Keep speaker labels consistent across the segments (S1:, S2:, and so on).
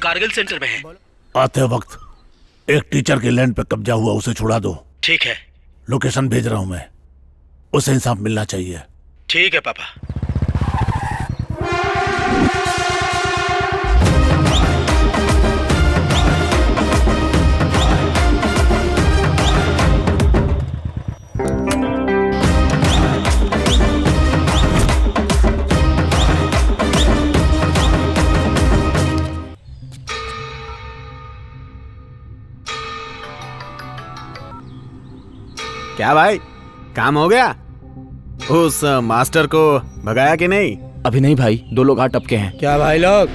S1: Kargil centre में हैं।
S2: आते वक्त एक टीचर के लैंड पे कब्जा हुआ, उसे छुड़ा दो।
S1: ठीक है।
S2: लोकेशन भेज रहा हूं मैं, उसे इंसाफ मिलना चाहिए।
S1: ठीक है पापा।
S3: क्या भाई, काम हो गया? उस मास्टर को भगाया कि नहीं?
S4: अभी नहीं भाई, 2 लोग हाथ टपके हैं।
S5: क्या भाई लोग,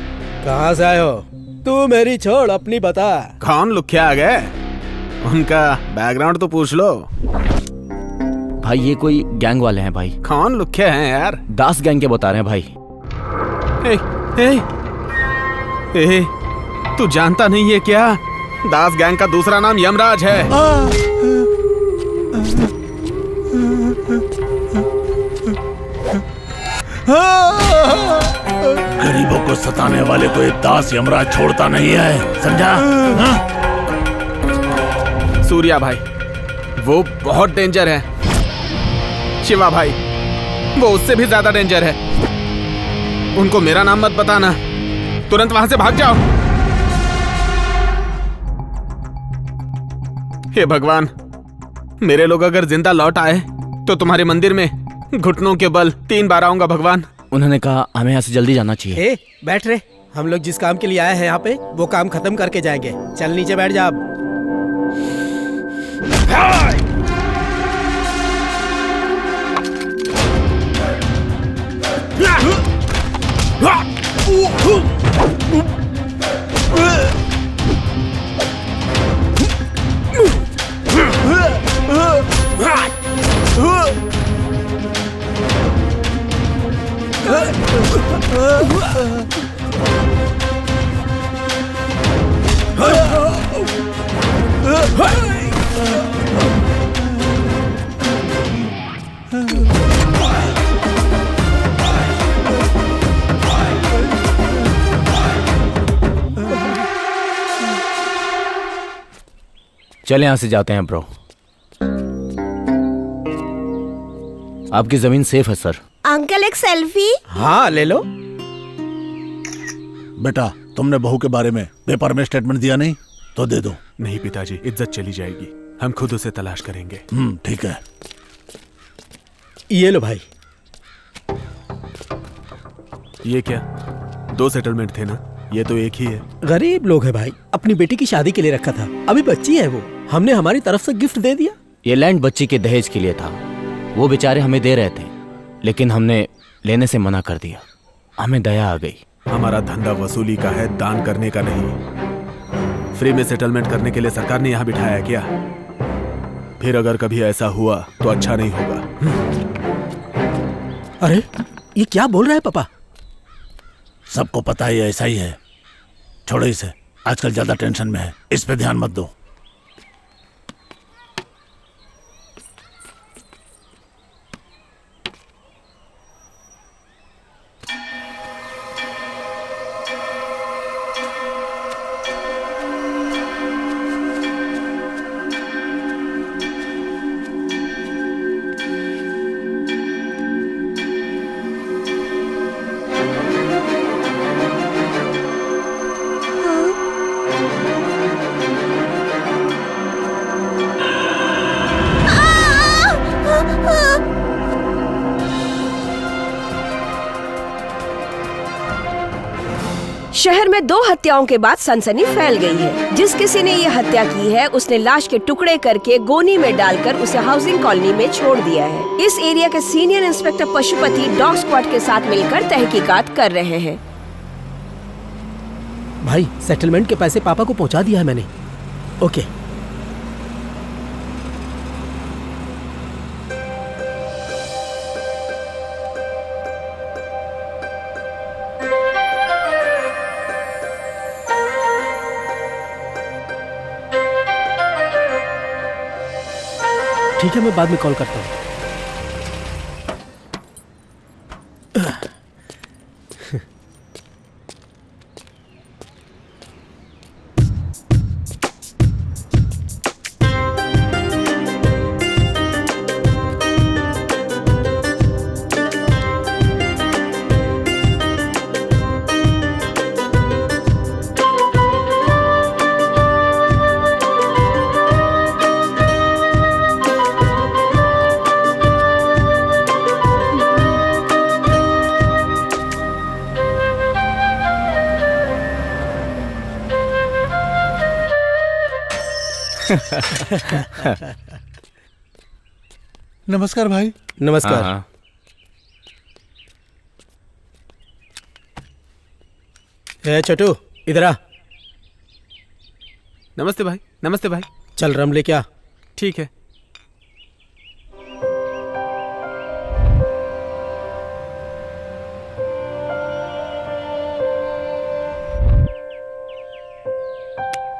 S5: कहाँ से आए हो? तू मेरी छोड़, अपनी बता।
S3: कौन लुख्या आ गए? उनका बैकग्राउंड तो पूछ लो।
S4: भाई ये कोई गैंग वाले हैं भाई।
S3: कौन लुख्या हैं यार?
S4: दास गैंग के बता रहे हैं भाई।
S3: ए, तू जानता नहीं है क्या? दास गैंग का दूसरा नाम यमराज है।
S2: गरीबों को सताने वाले को एक दास यमराज छोड़ता नहीं है, समझा?
S3: सूर्या भाई, वो बहुत डेंजर है। शिवा भाई, वो उससे भी ज्यादा डेंजर है। उनको मेरा नाम मत बताना, तुरंत वहां से भाग जाओ। हे भगवान, मेरे लोग अगर जिंदा लौट आए तो तुम्हारे मंदिर में घुटनों के बल 3 बार आऊंगा भगवान।
S4: उन्होंने कहा हमें यहाँ से जल्दी जाना चाहिए।
S5: बैठ रहे, हम लोग जिस काम के लिए आए हैं यहाँ पे, वो काम खत्म करके जाएंगे। चल नीचे बैठ जा अब।
S4: चले यहाँ से जाते हैं ब्रो। आपकी जमीन सेफ है सर।
S6: अंकल एक सेल्फी।
S5: हाँ ले लो।
S2: बेटा, तुमने बहू के बारे में पेपर में स्टेटमेंट दिया नहीं तो दे दो।
S3: नहीं पिताजी, इज्जत चली जाएगी। हम खुद उसे तलाश करेंगे।
S2: ठीक है।
S5: ये लो भाई।
S3: ये क्या? 2 सेटलमेंट थे ना? ये तो एक ही है।
S5: गरीब लोग है भाई, अपनी बेटी की शादी के लिए रखा था, अभी बच्ची है वो, हमने हमारी तरफ से गिफ्ट दे दिया।
S4: ये लैंड बच्ची के दहेज के लिए था। वो बेचारे हमें दे रहे थे, लेकिन हमने लेने से मना कर दिया। हमें दया आ गई।
S3: हमारा धंधा वसूली का है, दान करने का नहीं। फ्री में सेटलमेंट करने के लिए सरकार ने यहाँ बिठाया क्या? फिर अगर कभी ऐसा हुआ तो अच्छा नहीं होगा।
S5: अरे ये क्या बोल रहा है पापा?
S2: सबको पता ही ऐसा ही है। छोड़ो इसे, आजकल ज्यादा टेंशन में है, इस पे ध्यान मत दो।
S6: शहर में 2 हत्याओं के बाद सनसनी फैल गई है। जिस किसी ने ये हत्या की है उसने लाश के टुकड़े करके गोनी में डालकर उसे हाउसिंग कॉलोनी में छोड़ दिया है। इस एरिया के senior inspector Pashupati dog squad के साथ मिलकर तहकीकात कर रहे हैं।
S5: भाई सेटलमेंट के पैसे पापा को पहुंचा दिया है मैंने। ओके। ठीक है, मैं बाद में कॉल करता हूँ।
S2: नमस्कार भाई।
S5: नमस्कार।
S4: हाँ,
S5: ए छोटू, इधर आ।
S3: नमस्ते भाई, नमस्ते भाई।
S5: चल रम लेके आ।
S3: ठीक है।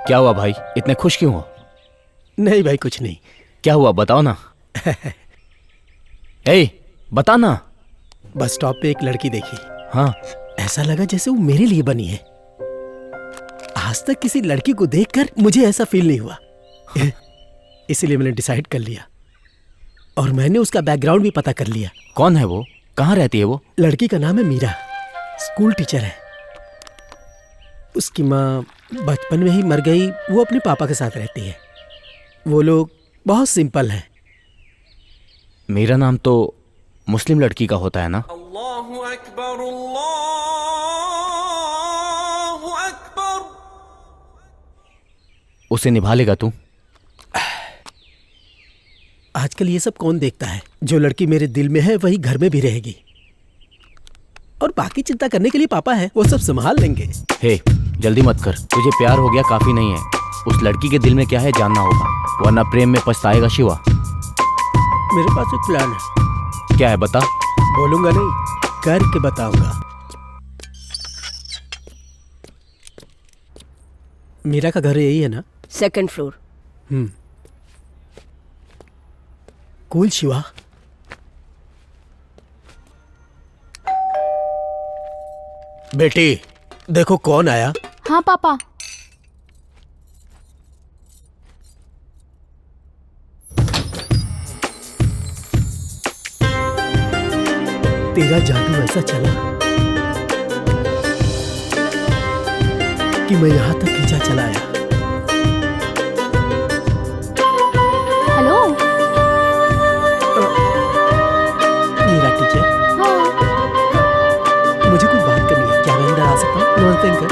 S4: क्या हुआ भाई, इतने खुश क्यों हो?
S5: नहीं भाई, कुछ नहीं।
S4: क्या हुआ बताओ ना। ए, बता ना।
S5: बस स्टॉप पे एक लड़की देखी,
S4: हाँ,
S5: ऐसा लगा जैसे वो मेरे लिए बनी है। आज तक किसी लड़की को देखकर मुझे ऐसा फील नहीं हुआ। इसीलिए मैंने डिसाइड कर लिया, और मैंने उसका बैकग्राउंड भी पता कर लिया।
S4: कौन है वो, कहाँ रहती है वो?
S5: लड़की का नाम है मीरा, स्कूल टीचर है। उसकी माँ बचपन में ही मर गई। वो अपने पापा के साथ रहती है। वो लोग बहुत सिंपल हैं।
S4: मेरा नाम तो मुस्लिम लड़की का होता है ना?
S7: अल्लाहु अकबर, अल्लाहु अकबर।
S4: उसे निभा लेगा तू?
S5: आजकल ये सब कौन देखता है? जो लड़की मेरे दिल में है वही घर में भी रहेगी, और बाकी चिंता करने के लिए पापा है, वो सब संभाल लेंगे।
S4: हे, जल्दी मत कर। तुझे प्यार हो गया काफी नहीं है, उस लड़की के दिल में क्या है जानना होगा, वरना प्रेम में पछताएगा शिवा।
S5: मेरे पास एक प्लान है।
S4: क्या है बता।
S5: बोलूंगा नहीं, करके बताऊंगा। मीरा का घर यही है ना?
S6: 2nd floor.
S5: कूल शिवा। बेटी देखो कौन आया।
S8: हाँ पापा।
S5: तेरा जादू ऐसा चला कि मैं यहां तक खींचा चला आया।
S8: हेलो।
S5: मीरा टीचर,
S8: हाँ।
S5: मुझे कुछ बात करनी है, क्या मैं अंदर आ सकता हूँ? नमस्ते अंकल।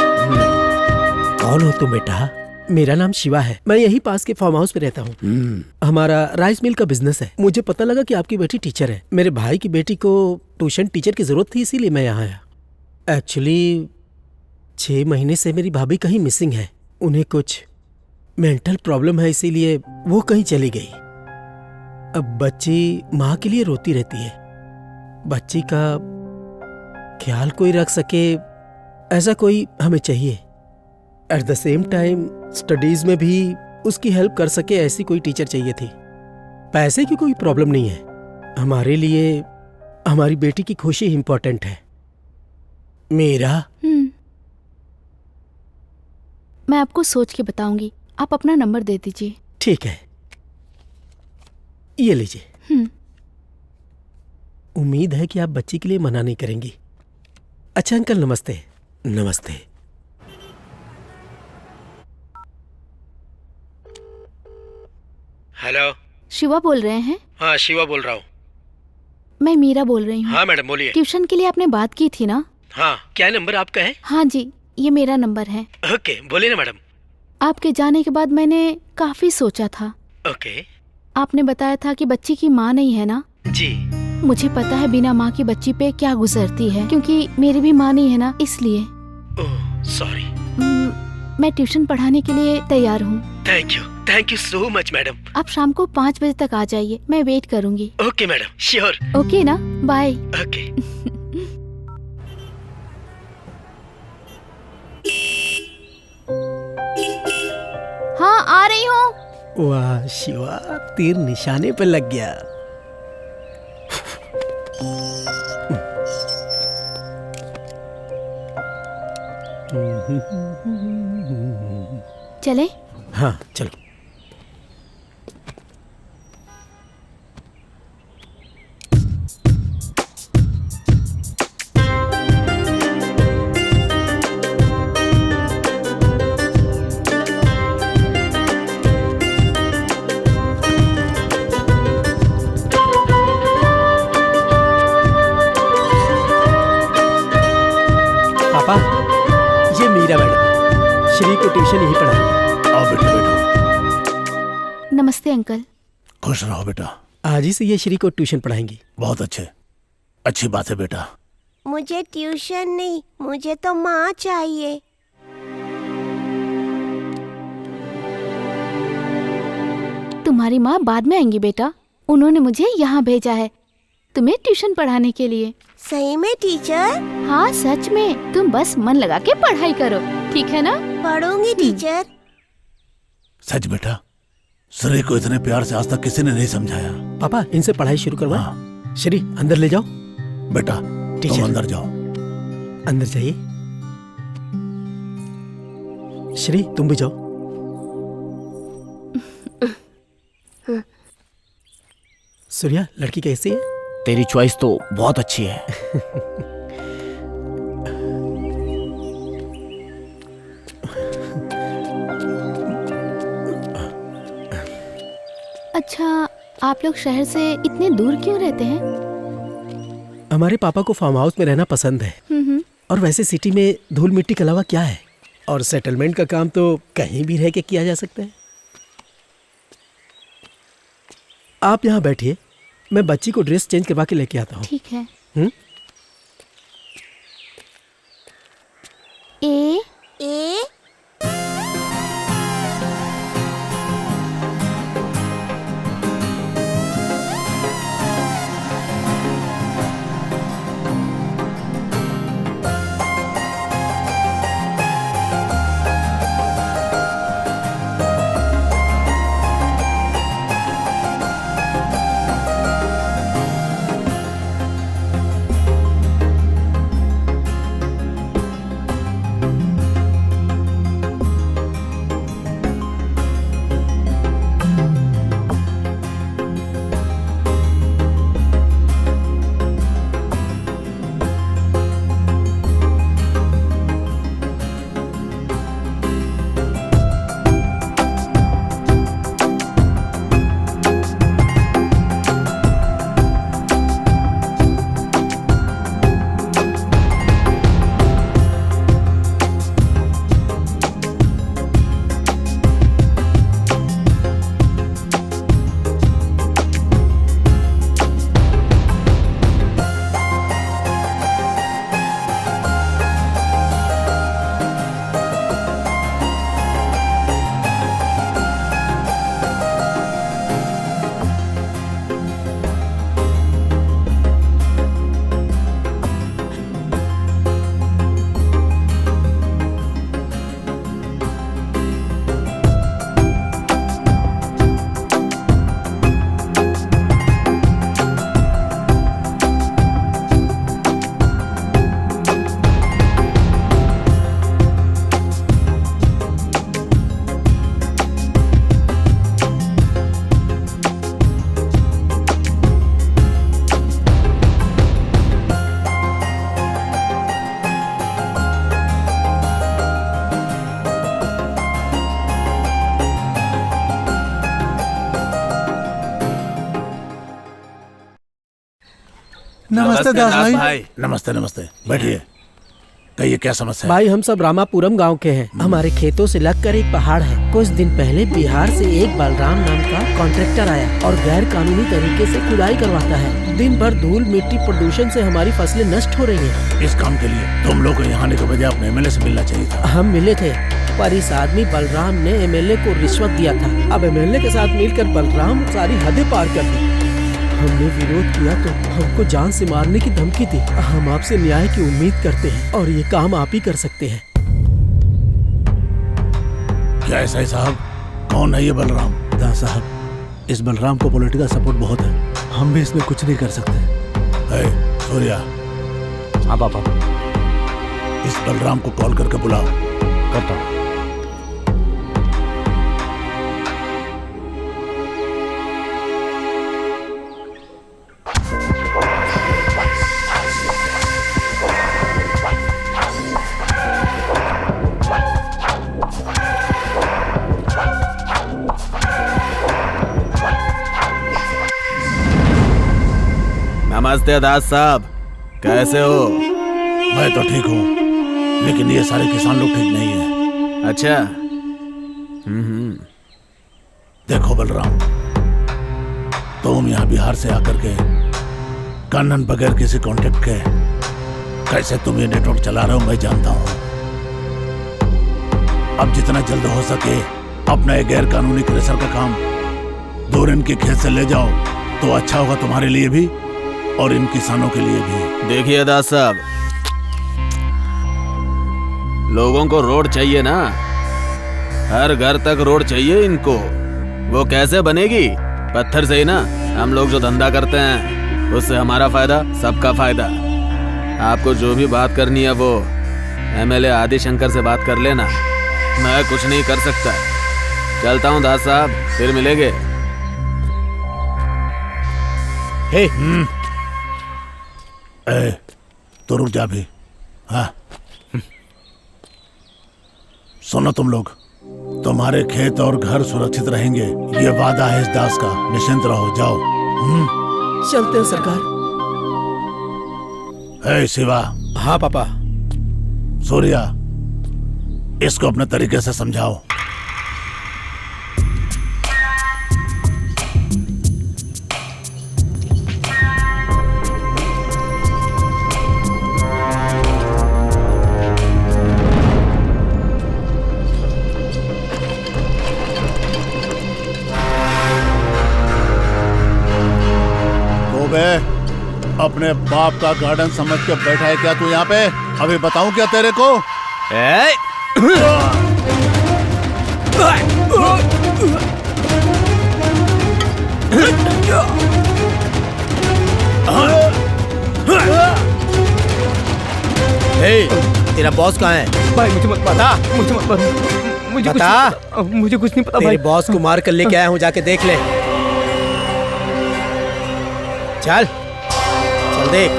S5: कौन हो तुम बेटा? मेरा नाम शिवा है, मैं यही पास के फार्म हाउस पे रहता हूँ। हमारा राइस मिल का बिजनेस है। मुझे पता लगा कि आपकी बेटी टीचर है। मेरे भाई की बेटी को ट्यूशन टीचर की जरूरत थी, इसीलिए मैं यहाँ आया। एक्चुअली 6 महीने से मेरी भाभी कहीं मिसिंग है। उन्हें कुछ मेंटल प्रॉब्लम है, इसीलिए वो कहीं चली गई। अब बच्ची माँ के लिए रोती रहती है। बच्ची का ख्याल कोई रख सके ऐसा कोई हमें चाहिए। At the same time studies में भी उसकी हेल्प कर सके ऐसी कोई टीचर चाहिए थी। पैसे की कोई प्रॉब्लम नहीं है, हमारे लिए हमारी बेटी की खुशी इंपॉर्टेंट है। मेरा
S8: मैं आपको सोच के बताऊंगी, आप अपना नंबर दे दीजिए।
S5: ठीक है, ये लीजिए। उम्मीद है कि आप बच्ची के लिए मना नहीं करेंगी। अच्छा अंकल, नमस्ते। नमस्ते।
S1: हेलो।
S8: शिवा बोल रहे हैं?
S1: हाँ, शिवा बोल रहा हूँ।
S8: मैं मीरा बोल रही हूँ।
S1: हाँ मैडम, बोलिए।
S8: ट्यूशन के लिए आपने बात की थी ना?
S1: हाँ, क्या नंबर आपका है?
S8: हाँ जी, ये मेरा नंबर है।
S1: ओके, बोलिए ना मैडम।
S8: आपके जाने के बाद मैंने काफी सोचा था।
S1: ओके।
S8: आपने बताया था कि बच्ची की माँ नहीं है ना?
S1: जी।
S8: मुझे पता है बिना माँ की बच्ची पे क्या गुजरती है, क्योंकि मेरी भी माँ नहीं है ना, इसलिए।
S1: Oh sorry.
S8: मैं ट्यूशन पढ़ाने के लिए तैयार हूँ।
S1: Thank you so much madam.
S8: आप शाम को 5 बजे तक आ जाइए, मैं वेट करूँगी।
S1: Okay madam, sure.
S8: ओके ना, बाय।
S1: ओके।
S8: हाँ, आ रही हूँ।
S5: वाह शिवा, तीर निशाने पे लग गया।
S8: चले?
S5: हाँ चलो। पापा, ये मीरा मैडम, श्री को ट्यूशन यही पढ़ाएंगे।
S2: आओ बेटे बैठो।
S8: नमस्ते अंकल।
S2: खुश रहो बेटा।
S5: आज ही से ये श्री को ट्यूशन पढ़ाएंगी।
S2: बहुत अच्छी बात है बेटा।
S6: मुझे ट्यूशन नहीं, मुझे तो माँ चाहिए।
S8: तुम्हारी माँ बाद में आएंगी बेटा, उन्होंने मुझे यहाँ भेजा है तुम्हें ट्यूशन पढ़ाने के लिए।
S6: सही में टीचर?
S8: हाँ सच में, तुम बस मन लगा के पढ़ाई करो, ठीक है ना?
S6: पढ़ूंगी टीचर।
S2: सच बेटा, श्री को इतने प्यार से आज तक किसी ने नहीं समझाया।
S5: पापा इनसे पढ़ाई शुरू करवा।
S2: हाँ।
S5: श्री अंदर ले जाओ।
S2: बेटा
S5: टीचर।
S2: तुम अंदर जाओ।
S5: अंदर जाइए। श्री तुम भी जाओ। सूर्या लड़की कैसी है?
S4: तेरी चॉइस तो बहुत अच्छी है।
S8: अच्छा, आप लोग शहर से इतने दूर क्यों रहते हैं?
S5: हमारे पापा को फार्म हाउस में रहना पसंद है। और वैसे सिटी में धूल मिट्टी के अलावा क्या है, और सेटलमेंट का काम तो कहीं भी रह के किया जा सकता है। आप यहाँ बैठिए, मैं बच्ची को ड्रेस चेंज करवा के लेके आता हूँ।
S8: ठीक है।
S6: ए
S2: नमस्ते दास भाई। नमस्ते नमस्ते, बैठिए। कहिए क्या समस्या है?
S5: भाई हम सब रामापुरम गांव के हैं। हमारे खेतों से लगकर एक पहाड़ है। कुछ दिन पहले बिहार से एक बलराम नाम का कॉन्ट्रैक्टर आया और गैर कानूनी तरीके से खुदाई करवाता है। दिन भर धूल मिट्टी प्रदूषण से हमारी फसलें नष्ट हो रही हैं।
S2: इस काम के लिए तुम लोग को यहाँ आने के बजाय अपने एमएलए से मिलना चाहिए था।
S5: हम मिले थे, पर इस आदमी बलराम ने एमएलए को रिश्वत दिया था। अब एमएलए के साथ मिलकर बलराम सारी हदें पार कर दी। हमने विरोध किया तो हमको जान से मारने की धमकी दी। हम आपसे न्याय की उम्मीद करते हैं और ये काम आप ही कर सकते हैं।
S2: क्या ऐसा है साहब? कौन है ये बलराम?
S5: दास साहब, इस बलराम को पॉलिटिकल सपोर्ट बहुत है। हम भी इसमें कुछ नहीं कर सकते।
S2: सूर्या।
S4: हाँ पापा।
S2: इस बलराम को कॉल करके बुलाओ।
S4: करता हूँ।
S3: नमस्ते दास साहब, कैसे हो?
S2: मैं तो ठीक हूँ, लेकिन ये सारे किसान लोग ठीक नहीं है।
S3: अच्छा।
S2: देखो बलराम, तुम यहाँ बिहार से आकर के कन्नन बगैर किसी कांटेक्ट के कैसे तुम ये नेटवर्क चला रहे हो मैं जानता हूँ। अब जितना जल्द हो सके अपना ये गैर कानूनी क्रशर का काम दूर इनके खेत से ले जाओ तो अच्छा होगा तुम्हारे लिए भी और इन किसानों के लिए भी।
S3: देखिए दास साहब, लोगों को रोड चाहिए ना, हर घर तक रोड चाहिए इनको। वो कैसे बनेगी? पत्थर से ही ना। हम लोग जो धंधा करते हैं उससे हमारा फायदा, सबका फायदा। आपको जो भी बात करनी है वो एमएलए आदि शंकर से बात कर लेना, मैं कुछ नहीं कर सकता। चलता हूँ दास साहब, फिर मिलेंगे।
S5: हे
S2: तो रुक जा भी। हाँ सुनो तुम लोग, तुम्हारे खेत और घर सुरक्षित रहेंगे, ये वादा है इस दास का। निश्चिंत रहो, जाओ।
S5: चलते हैं सरकार।
S2: हे शिवा।
S5: हाँ पापा।
S2: सूर्या, इसको अपने तरीके से समझाओ। अपने बाप का गार्डन समझ के बैठा है क्या तू यहाँ पे? अभी बताऊं क्या तेरे को?
S5: तेरा बॉस कहाँ है?
S9: भाई मुझे मत
S5: बता।
S9: मुझे मत मुझे
S5: बता।
S9: मुझे कुछ नहीं पता
S5: तेरे
S9: भाई।
S5: बॉस को मार कर लेके आया हूँ, जाके देख ले। चल चल देख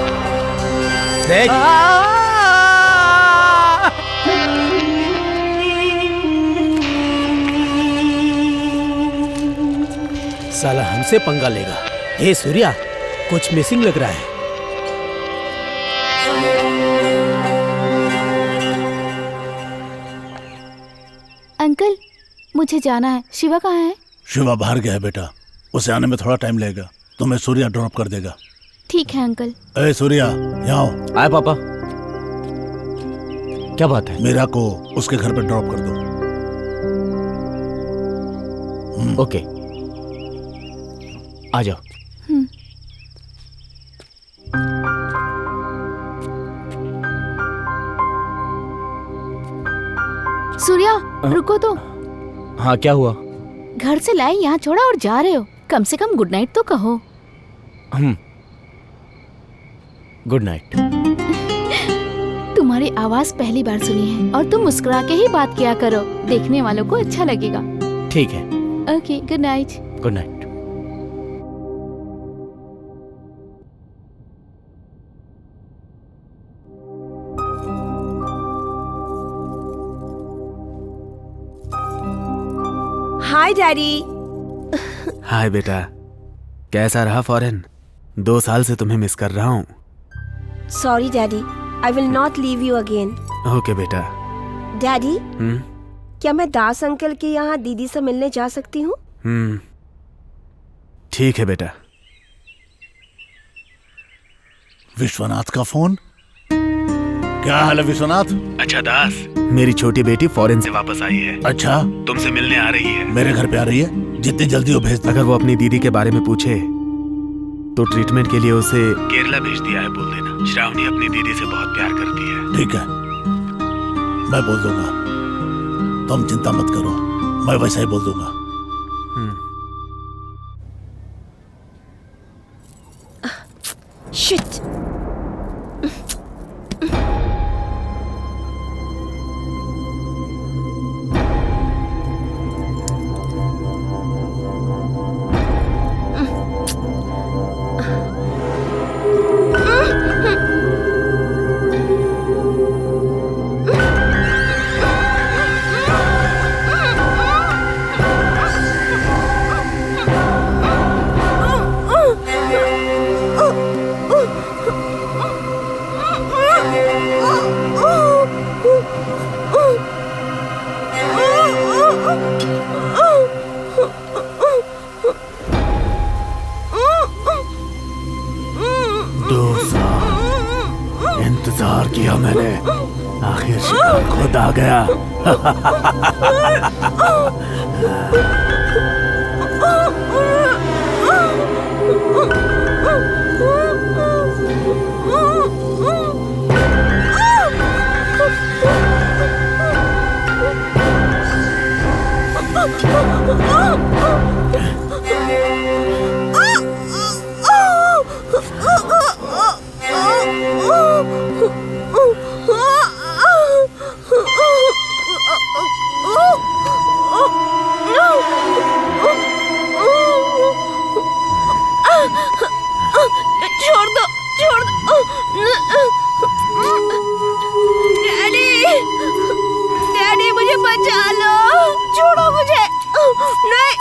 S5: देख। साला हमसे पंगा लेगा। हे सूर्या, कुछ मिसिंग लग रहा है।
S8: अंकल मुझे जाना है। शिवा कहाँ है?
S2: शिवा बाहर गया है बेटा, उसे आने में थोड़ा टाइम लगेगा, तुम्हें सूर्या ड्रॉप कर देगा।
S8: ठीक है अंकल।
S2: ए सूर्या, यहाँ आओ।
S4: आए पापा। क्या बात है?
S2: मीरा को उसके घर पे ड्रॉप कर दो।
S4: ओके, आ जाओ।
S8: सूर्या रुको तो।
S4: हाँ क्या हुआ?
S8: घर से लाए यहाँ छोड़ा और जा रहे हो, कम से कम गुड नाइट तो कहो।
S4: Good night.
S8: तुम्हारी आवाज पहली बार सुनी है और तुम मुस्कुरा के ही बात किया करो, देखने वालों को अच्छा लगेगा।
S4: ठीक है।
S8: Okay, good night.
S4: Good night.
S6: Hi daddy.
S3: Hi बेटा, कैसा रहा फॉरेन? 2 साल से तुम्हें मिस कर रहा हूँ।
S6: Sorry daddy, I will not leave you again.
S3: Okay बेटा।
S6: डैडी, क्या मैं दास अंकल के यहाँ दीदी से मिलने जा सकती हूँ?
S3: ठीक है बेटा।
S2: विश्वनाथ का फोन? क्या हाल है विश्वनाथ?
S10: अच्छा दास,
S3: मेरी छोटी बेटी फॉरेन से
S10: वापस आई है।
S2: अच्छा,
S10: तुमसे मिलने आ रही है।
S2: मेरे घर पे आ रही है? जितनी जल्दी हो भेज दो।
S3: अगर वो अपनी दीदी के बारे में पूछे तो ट्रीटमेंट के लिए उसे
S10: केरला भेज दिया है, बोल देना। श्रावणी अपनी दीदी से बहुत प्यार करती है।
S2: ठीक है, मैं बोल दूंगा, तुम चिंता मत करो, मैं वैसा ही बोल दूंगा।
S6: शिट।
S2: आखिर शिकार खुद आ गया।
S6: छोड़ दो, छोड़ दो। डैडी, डैडी मुझे बचा लो, छोड़ो मुझे। नहीं।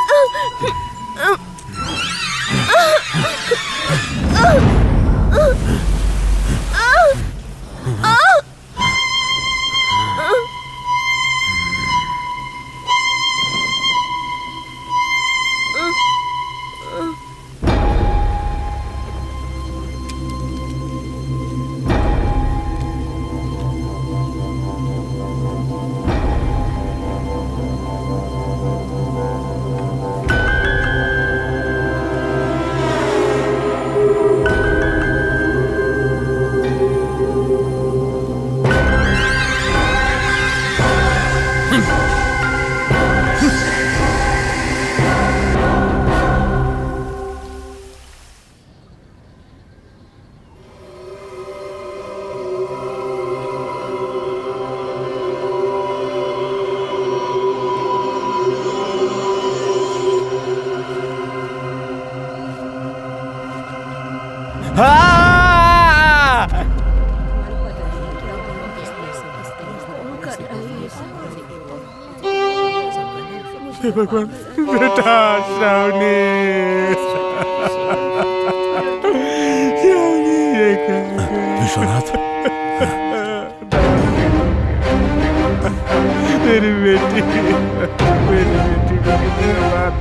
S2: भगवान, बेटा श्रावणी, विश्वनाथ,
S11: मेरी बेटी को कितने बार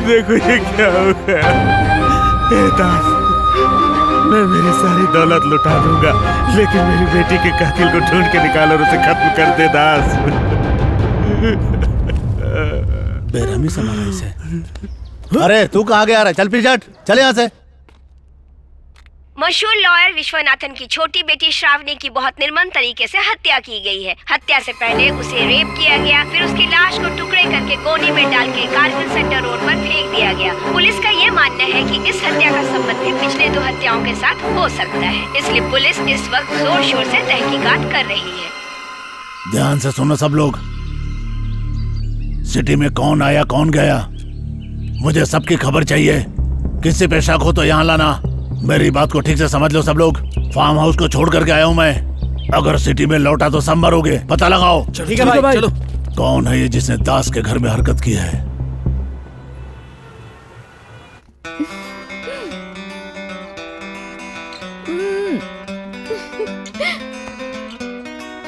S11: देखो ये क्या हो गया। हे दास, मैं मेरी सारी दौलत लुटा दूंगा, लेकिन मेरी बेटी के कातिल को ढूंढ के निकाल और उसे खत्म कर दे दास।
S2: बेरहमी संभाला इसे। अरे तू कहाँ गया? चल फिर झट, चल यहाँ से।
S6: मशहूर लॉयर विश्वनाथन की छोटी बेटी श्रावणी की बहुत निर्मम तरीके से हत्या की गई है। हत्या से पहले उसे रेप किया गया, फिर उसकी लाश को टुकड़े करके गोनी में डाल के कारगिल सेंटर रोड पर फेंक दिया गया। पुलिस का ये मानना है कि इस हत्या का संबंध भी पिछले 2 हत्याओं के साथ हो सकता है, इसलिए पुलिस इस वक्त जोर शोर से तहकीकात कर रही है।
S2: ध्यान से सुनो सब लोग। सिटी में कौन आया कौन गया, मुझे सबकी खबर चाहिए। किसी पे शक हो तो यहाँ लाना। मेरी बात को ठीक से समझ लो सब लोग। फार्म हाउस को छोड़ करके आया हूँ मैं। अगर सिटी में लौटा तो सब मरोगे, पता लगाओ।
S3: ठीक है भाई, चलो।
S2: कौन है ये जिसने दास के घर में हरकत की है?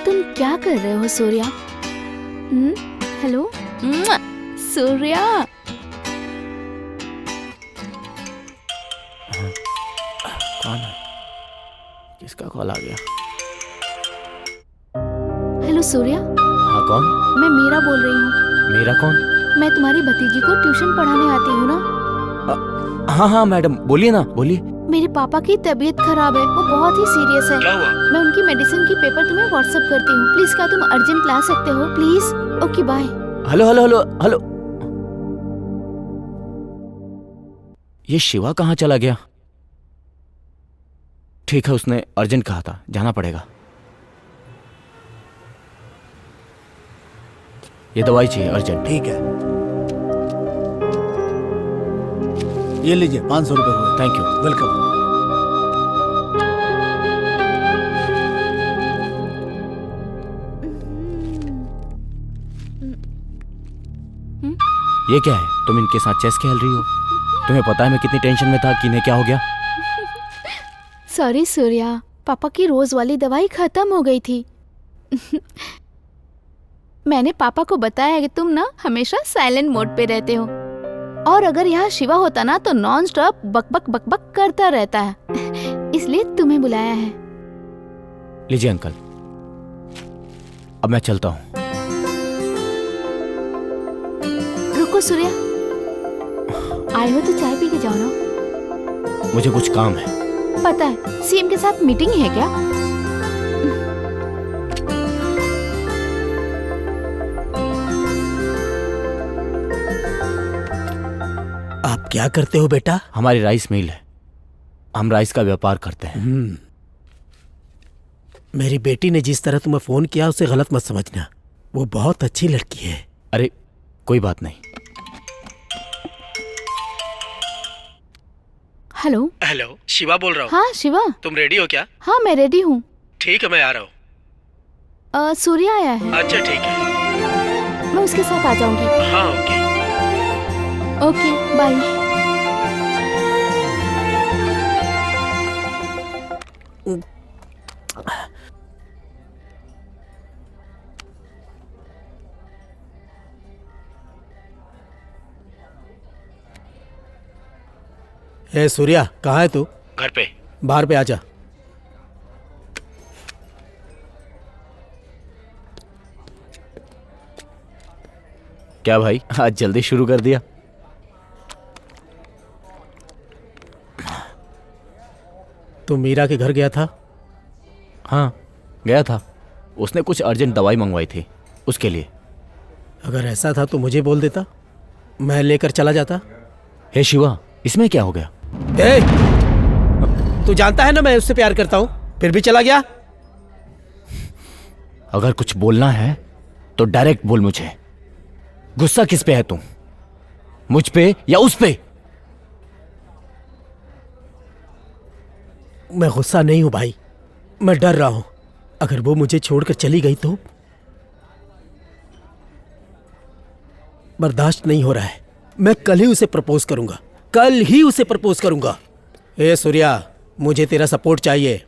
S8: तुम क्या कर रहे हो सूर्या? हेलो सूर्या।
S4: कौन है? किसका कॉल आ गया?
S8: हेलो सूर्या।
S4: हाँ कौन?
S8: मैं मीरा बोल रही हूँ।
S4: मेरा कौन?
S8: मैं तुम्हारी भतीजी को ट्यूशन पढ़ाने आती हूँ ना।
S4: हाँ हाँ मैडम, बोलिए ना, बोलिए।
S8: मेरे पापा की तबीयत खराब है, वो बहुत ही सीरियस है।
S1: क्या हुआ?
S8: मैं उनकी मेडिसिन की पेपर तुम्हें व्हाट्सएप करती हूँ। प्लीज क्या तुम अर्जेंट ला सकते हो please? Okay bye.
S4: Hello hello hello hello. ये शिवा कहाँ चला गया? ठीक है, उसने अर्जेंट कहा था, जाना पड़ेगा। ये दवाई चाहिए अर्जेंट।
S2: ठीक है, ये लीजिए 500 रुपए हुए।
S4: Thank you.
S2: वेलकम।
S4: ये क्या है? तुम इनके साथ चेस खेल रही हो? तुम्हें पता है मैं कितनी टेंशन में था कि इन्हें क्या हो गया?
S8: सॉरी सूर्या, पापा की रोज वाली दवाई खत्म हो गई थी। मैंने पापा को बताया कि तुम ना हमेशा साइलेंट मोड पे रहते हो, और अगर यहाँ शिवा होता ना तो नॉन स्टॉप बकबक बकबक करता रहता है, इसलिए तुम्हें बुलाया है।
S4: लीजिए अंकल, अब मैं चलता हूँ।
S8: रुको सूर्या, आए हो तो चाय पी के जाओ ना।
S4: मुझे कुछ काम है।
S8: पता है, सीएम के साथ मीटिंग है क्या?
S5: आप क्या करते हो बेटा?
S4: हमारी राइस मिल है, हम राइस का व्यापार करते हैं।
S5: मेरी बेटी ने जिस तरह तुम्हें फोन किया उसे गलत मत समझना, वो बहुत अच्छी लड़की है।
S4: अरे कोई बात नहीं।
S8: हेलो।
S1: हेलो, शिवा बोल रहा हूँ।
S8: हाँ शिवा।
S1: तुम रेडी हो क्या?
S8: हाँ मैं रेडी हूँ।
S1: ठीक है, मैं आ रहा हूँ।
S8: सूर्या आया है।
S1: अच्छा ठीक है,
S8: मैं उसके साथ आ जाऊंगी।
S1: हाँ ओके।
S8: Okay bye.
S5: ए सूर्या, कहाँ है तू?
S1: घर पे।
S5: बाहर पे आजा।
S4: क्या भाई, आज जल्दी शुरू कर दिया?
S5: तू मीरा के घर गया था?
S4: हाँ गया था, उसने कुछ अर्जेंट दवाई मंगवाई थी उसके लिए।
S5: अगर ऐसा था तो मुझे बोल देता, मैं लेकर चला जाता।
S4: हे शिवा, इसमें क्या हो गया?
S5: ए, तू जानता है ना मैं उससे प्यार करता हूं, फिर भी चला गया।
S4: अगर कुछ बोलना है तो डायरेक्ट बोल मुझे। गुस्सा किस पे है तू, मुझ पे या उस पे?
S5: मैं गुस्सा नहीं हूं भाई, मैं डर रहा हूं। अगर वो मुझे छोड़कर चली गई तो बर्दाश्त नहीं हो रहा है। मैं कल ही उसे प्रपोज करूंगा, कल ही उसे प्रपोज करूंगा। ए सूर्या, मुझे तेरा सपोर्ट चाहिए।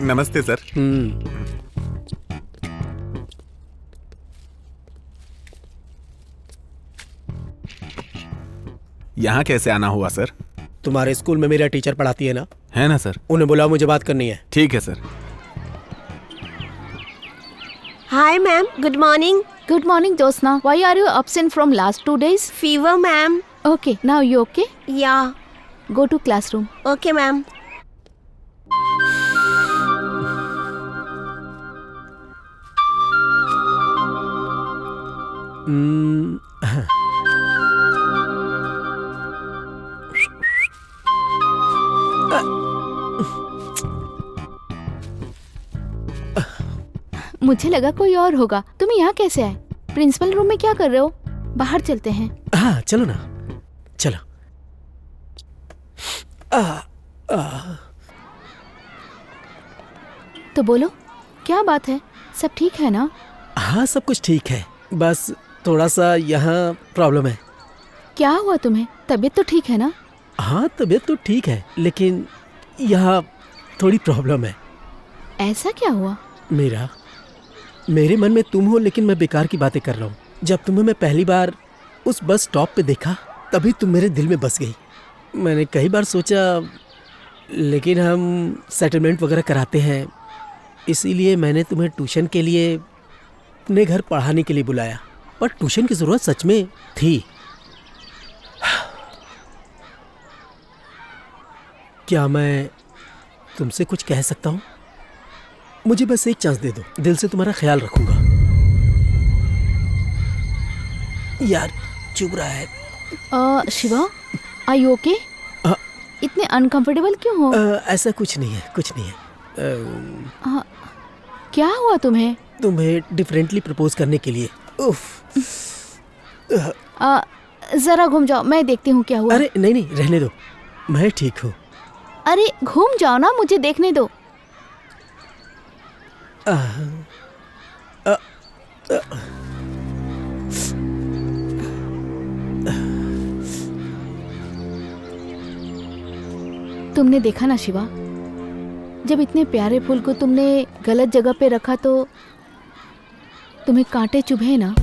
S3: नमस्ते सर। यहाँ कैसे आना हुआ सर?
S5: तुम्हारे स्कूल में मेरा टीचर पढ़ाती है ना?
S3: है ना सर।
S5: उन्हें बुलाओ, मुझे बात करनी है।
S3: ठीक है sir.
S6: Hi ma'am, good morning.
S8: Good morning, Josna. Why are you absent from last 2 days?
S6: Fever ma'am.
S8: Okay, now you okay?
S6: या।
S8: Go to classroom.
S6: Okay ma'am.
S8: मुझे लगा कोई और होगा। तुम यहाँ कैसे आए? प्रिंसिपल रूम में क्या कर रहे हो? बाहर चलते हैं।
S5: हाँ चलो ना, चलो।
S8: तो बोलो, क्या बात है? सब ठीक है ना?
S5: हाँ सब कुछ ठीक है, बस थोड़ा सा यहाँ प्रॉब्लम है।
S8: क्या हुआ तुम्हें? तबीयत तो ठीक है ना?
S5: हाँ तबीयत तो ठीक है, लेकिन यहाँ थोड़ी प्रॉब्लम है।
S8: ऐसा क्या हुआ?
S5: मेरे मन में तुम हो, लेकिन मैं बेकार की बातें कर रहा हूँ। जब तुम्हें मैं पहली बार उस बस स्टॉप पे देखा, तभी तुम मेरे दिल में बस गई। मैंने कई बार सोचा, लेकिन हम सेटलमेंट वगैरह कराते हैं, इसीलिए मैंने तुम्हें ट्यूशन के लिए अपने घर पढ़ाने के लिए बुलाया। पर ट्यूशन की ज़रूरत सच में थी। क्या मैं तुमसे कुछ कह सकता हूँ? मुझे बस एक चांस दे दो, दिल से तुम्हारा ख्याल रखूंगा। यार चुभ रहा है।
S8: Shiva, are you okay? इतने अनकंफर्टेबल क्यों हो?
S5: ऐसा कुछ नहीं है, कुछ नहीं है।
S8: क्या हुआ तुम्हें?
S5: तुम्हें डिफरेंटली प्रपोज करने के लिए। उफ।
S8: जरा घूम जाओ, मैं देखती हूँ क्या हुआ।
S5: अरे नहीं नहीं, रहने दो, मैं ठीक हूँ।
S8: अरे घूम जाओ ना, मुझे देखने दो। तुमने देखा ना शिवा, जब इतने प्यारे फूल को तुमने गलत जगह पे रखा तो तुम्हें कांटे चुभे ना।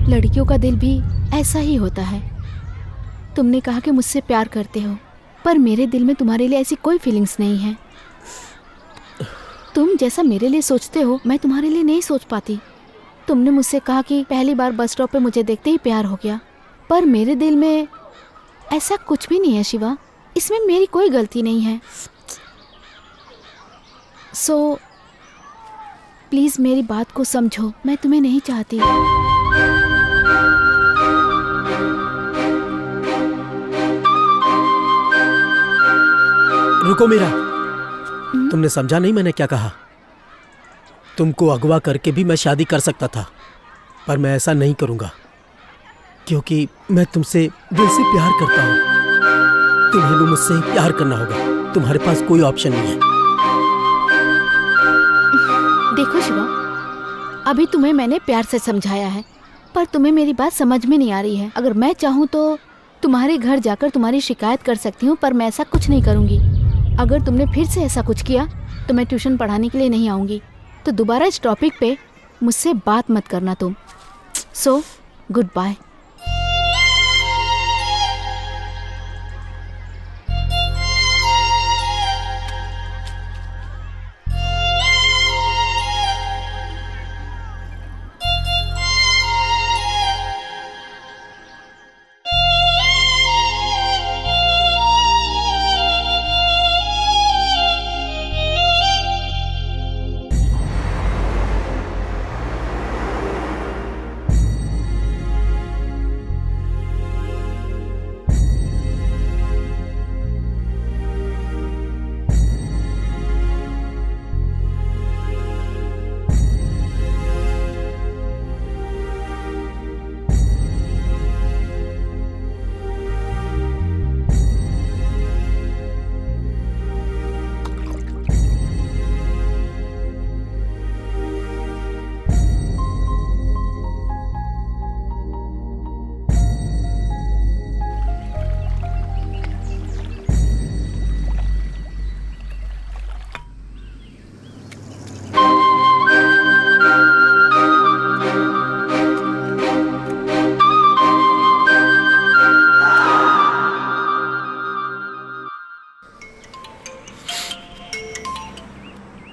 S8: लड़कियों का दिल भी ऐसा ही होता है। तुमने कहा कि मुझसे प्यार करते हो, पर मेरे दिल में तुम्हारे लिए ऐसी कोई फीलिंग्स नहीं है। तुम जैसा मेरे लिए सोचते हो मैं तुम्हारे लिए नहीं सोच पाती। तुमने मुझसे कहा कि पहली बार बस स्टॉप पे मुझे देखते ही प्यार हो गया, पर मेरे दिल में ऐसा कुछ भी नहीं है शिवा। इसमें मेरी कोई गलती नहीं है। सो प्लीज मेरी बात को समझो, मैं तुम्हें नहीं चाहती।
S5: रुको मीरा, तुमने समझा नहीं मैंने क्या कहा? तुमको अगवा करके भी मैं शादी कर सकता था, पर मैं ऐसा नहीं करूंगा क्योंकि मैं तुमसे दिल से प्यार करता हूं। तुम्हें भी मुझसे प्यार करना होगा, तुम्हारे पास कोई ऑप्शन नहीं है।
S8: देखो शिवा, अभी तुम्हें मैंने प्यार से समझाया है, पर तुम्हें मेरी बात समझ में नहीं आ रही है। अगर मैं चाहूँ तो तुम्हारे घर जाकर तुम्हारी शिकायत कर सकती हूँ, पर मैं ऐसा कुछ नहीं करूँगी। अगर तुमने फिर से ऐसा कुछ किया तो मैं ट्यूशन पढ़ाने के लिए नहीं आऊँगी। तो दोबारा इस टॉपिक पे मुझसे बात मत करना तुम। So good bye.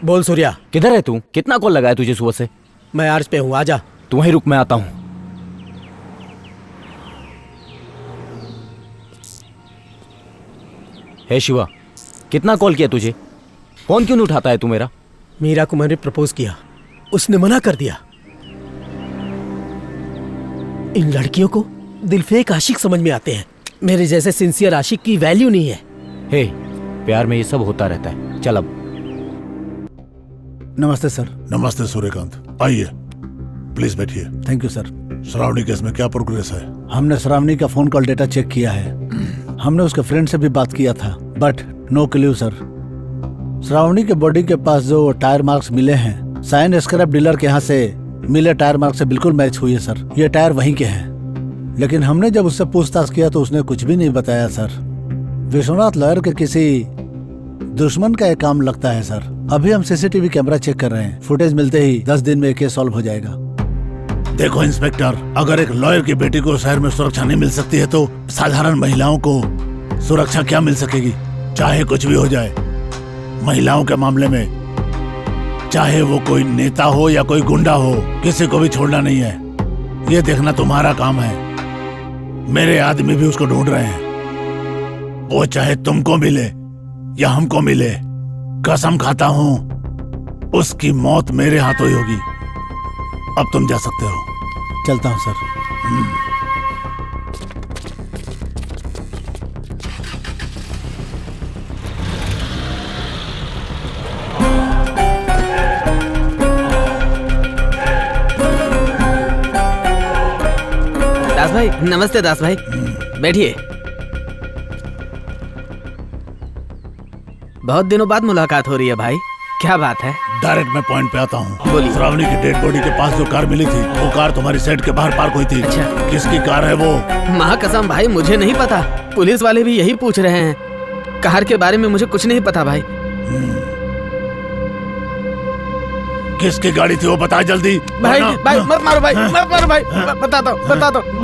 S5: बोल सूर्या,
S4: किधर है तू? कितना कॉल लगाया तुझे सुबह से?
S5: मैं आर्ज पे हूँ, आजा।
S4: तू वहीं रुक, मैं आता हूँ। हे शिवा, कितना कॉल किया तुझे? फोन क्यों नहीं उठाता है तू मेरा?
S5: मीरा को मैंने प्रपोज किया, उसने मना कर दिया। इन लड़कियों को दिल फेक आशिक समझ में आते हैं, मेरे जैसे सिंसियर आशिक की वैल्यू नहीं है।
S4: हे, प्यार में ये सब होता रहता है। चल अब।
S2: नमस्ते सर। नमस्ते सूर्यकांत, आइए प्लीज बैठिए।
S12: Thank you sir.
S2: Shravani case में क्या प्रोग्रेस है?
S12: हमने श्रावणी का फोन कॉल डेटा चेक किया है। हमने उसके फ्रेंड से भी बात किया था, but no clue sir. Shravani के बॉडी के पास जो टायर मार्क्स मिले हैं, साइन स्क्रैप डीलर के यहाँ से मिले टायर मार्क्स से बिल्कुल मैच हुई है सर। ये टायर वहीं के हैं। लेकिन हमने जब उससे पूछताछ किया तो उसने कुछ भी नहीं बताया सर। विश्वनाथ लॉयर के किसी दुश्मन का ये काम लगता है सर। अभी हम सीसीटीवी कैमरा चेक कर रहे हैं, फुटेज मिलते ही 10 दिन में केस सॉल्व हो जाएगा।
S2: देखो इंस्पेक्टर, अगर एक लॉयर की बेटी को शहर में सुरक्षा नहीं मिल सकती है तो साधारण महिलाओं को सुरक्षा क्या मिल सकेगी? चाहे कुछ भी हो जाए, महिलाओं के मामले में चाहे वो कोई नेता हो या कोई गुंडा हो, किसी को भी छोड़ना नहीं है। ये देखना तुम्हारा काम है। मेरे आदमी भी उसको ढूंढ रहे हैं। वो चाहे तुमको मिले या हमको मिले, कसम खाता हूँ उसकी मौत मेरे हाथों ही होगी। अब तुम जा सकते हो।
S12: चलता हूँ सर।
S3: दास भाई, नमस्ते दास भाई, बैठिए। बहुत दिनों बाद मुलाकात हो रही है भाई, क्या बात है?
S2: डायरेक्ट मैं पॉइंट पे आता हूँ।
S3: बोलिए।
S2: श्रावणी की डेड बॉडी के पास जो कार मिली थी, वो कार तुम्हारी सेट के बाहर पार्क हुई थी।
S3: अच्छा।
S2: किसकी कार है वो?
S3: माँ कसम भाई, मुझे नहीं पता। पुलिस वाले भी यही पूछ रहे हैं। कार के बारे में मुझे कुछ नहीं पता भाई।
S2: किसकी गाड़ी थी वो बता जल्दी।
S3: भाई भाई मत मारो भाई, मत मारो भाई। बताता हूँ।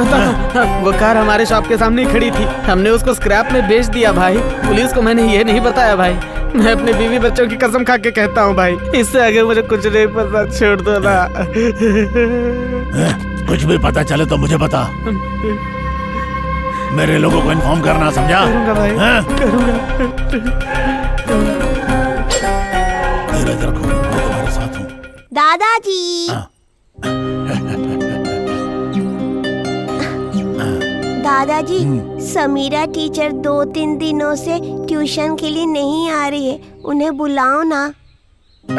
S3: हाँ, वो कार हमारे शॉप के सामने ही खड़ी थी, हमने उसको स्क्रैप में बेच दिया भाई। पुलिस को मैंने ये नहीं बताया भाई। मैं अपने बीवी बच्चों की कसम खा के कहता हूँ भाई, इससे आगे मुझे कुछ नहीं पता, छोड़ दो ना।
S2: कुछ भी पता चले तो मुझे बता, मेरे लोगों को इन्फॉर्म करना, समझा?
S3: करूँगा भाई, करूँगा।
S2: धीरज रखो, मैं तुम्हारे साथ हूँ।
S13: दादाजी। दादाजी, समीरा टीचर 2-3 दिनों से ट्यूशन के लिए नहीं आ रही है, उन्हें बुलाओ ना।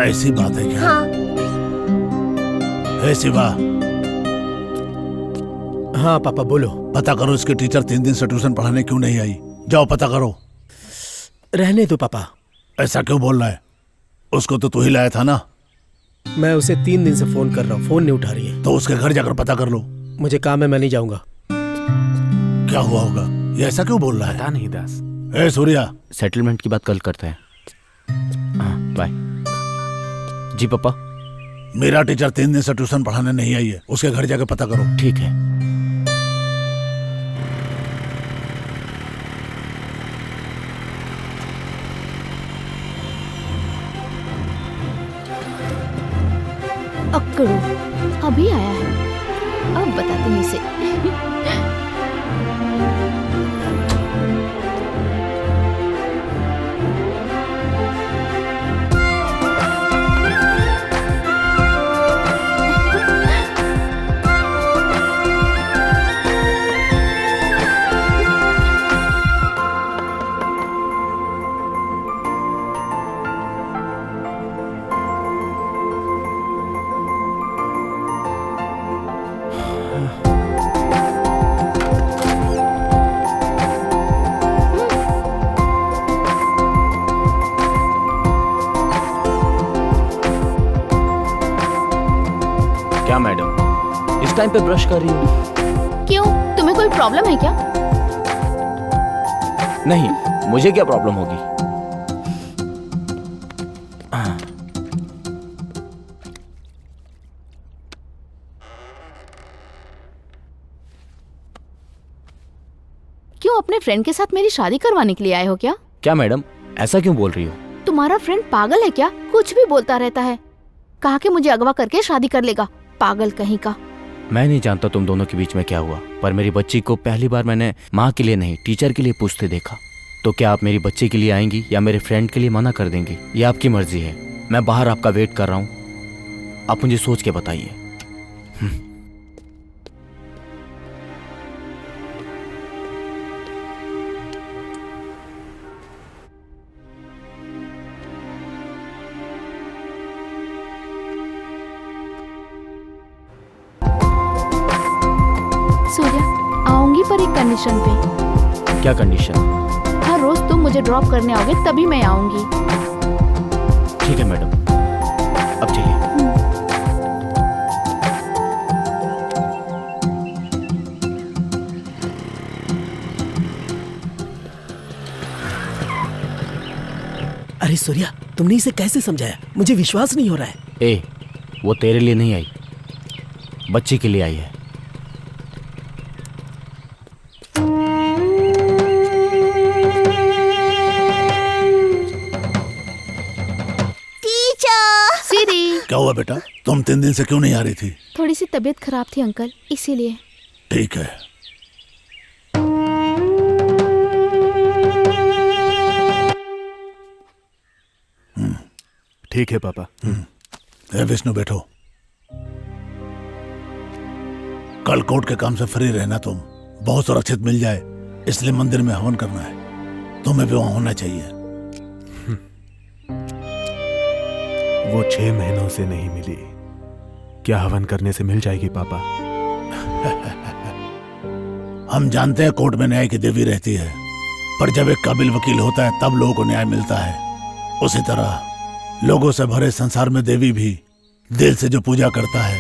S2: ऐसी बात है क्या?
S13: हाँ।
S2: हे शिवा।
S5: हाँ पापा बोलो।
S2: पता करो इसके टीचर 3 दिन से ट्यूशन पढ़ाने क्यों नहीं आई। जाओ पता करो।
S5: रहने दो पापा।
S2: ऐसा क्यों बोल रहा है? उसको तो तू ही लाया था ना।
S5: मैं उसे 3 दिन से फोन कर रहा हूँ, फोन नहीं उठा रही है।
S2: तो उसके घर जाकर पता कर लो।
S5: मुझे काम है, मैं नहीं जाऊंगा।
S2: क्या हुआ होगा? ये ऐसा क्यों बोल रहा है?
S3: पता नहीं दास।
S2: ए सूर्या,
S4: सेटलमेंट की बात कल करते हैं। हाँ बाय। जी पापा।
S2: मेरा टीचर 3 दिन से ट्यूशन पढ़ाने नहीं आई है, उसके घर जाकर पता करो।
S4: ठीक है।
S8: अक्कड़ू अभी आया है, अब बताती हूँ इसे।
S4: क्या मैडम इस टाइम पे ब्रश कर रही हो?
S8: क्यों, तुम्हें कोई प्रॉब्लम है क्या?
S4: नहीं, मुझे क्या प्रॉब्लम होगी?
S8: क्यों, अपने फ्रेंड के साथ मेरी शादी करवाने के लिए आए हो क्या?
S4: क्या मैडम ऐसा क्यों बोल रही हो?
S8: तुम्हारा फ्रेंड पागल है क्या? कुछ भी बोलता रहता है। कहा कि मुझे अगवा करके शादी कर लेगा, पागल कहीं का।
S4: मैं नहीं जानता तुम दोनों के बीच में क्या हुआ, पर मेरी बच्ची को पहली बार मैंने माँ के लिए नहीं टीचर के लिए पूछते देखा। तो क्या आप मेरी बच्ची के लिए आएंगी या मेरे फ्रेंड के लिए मना कर देंगी? ये आपकी मर्जी है। मैं बाहर आपका वेट कर रहा हूँ, आप मुझे सोच के बताइए।
S8: सूर्या, आऊंगी पर एक कंडीशन पे।
S4: क्या कंडीशन?
S8: हर रोज तुम मुझे ड्रॉप करने आओगे तभी मैं आऊंगी।
S4: ठीक है मैडम, अब चलिए।
S5: अरे सूर्या, तुमने इसे कैसे समझाया? मुझे विश्वास नहीं हो रहा है।
S4: ए, वो तेरे लिए नहीं आई, बच्ची के लिए आई है।
S2: क्या हुआ बेटा, तुम 3 दिन से क्यों नहीं आ रही थी?
S8: थोड़ी सी तबीयत खराब थी अंकल, इसीलिए।
S2: ठीक है।
S11: ठीक है पापा।
S2: विष्णु बैठो। कल कोर्ट के काम से फ्री रहना, तुम बहुत सुरक्षित मिल जाए, इसलिए मंदिर में हवन करना है, तुम्हें भी वहां होना चाहिए।
S11: वो 6 महीनों से नहीं मिली, क्या हवन करने से मिल जाएगी पापा?
S2: हम जानते हैं कोर्ट में न्याय की देवी रहती है, पर जब एक काबिल वकील होता है तब लोगों को न्याय मिलता है। उसी तरह लोगों से भरे संसार में देवी भी दिल से जो पूजा करता है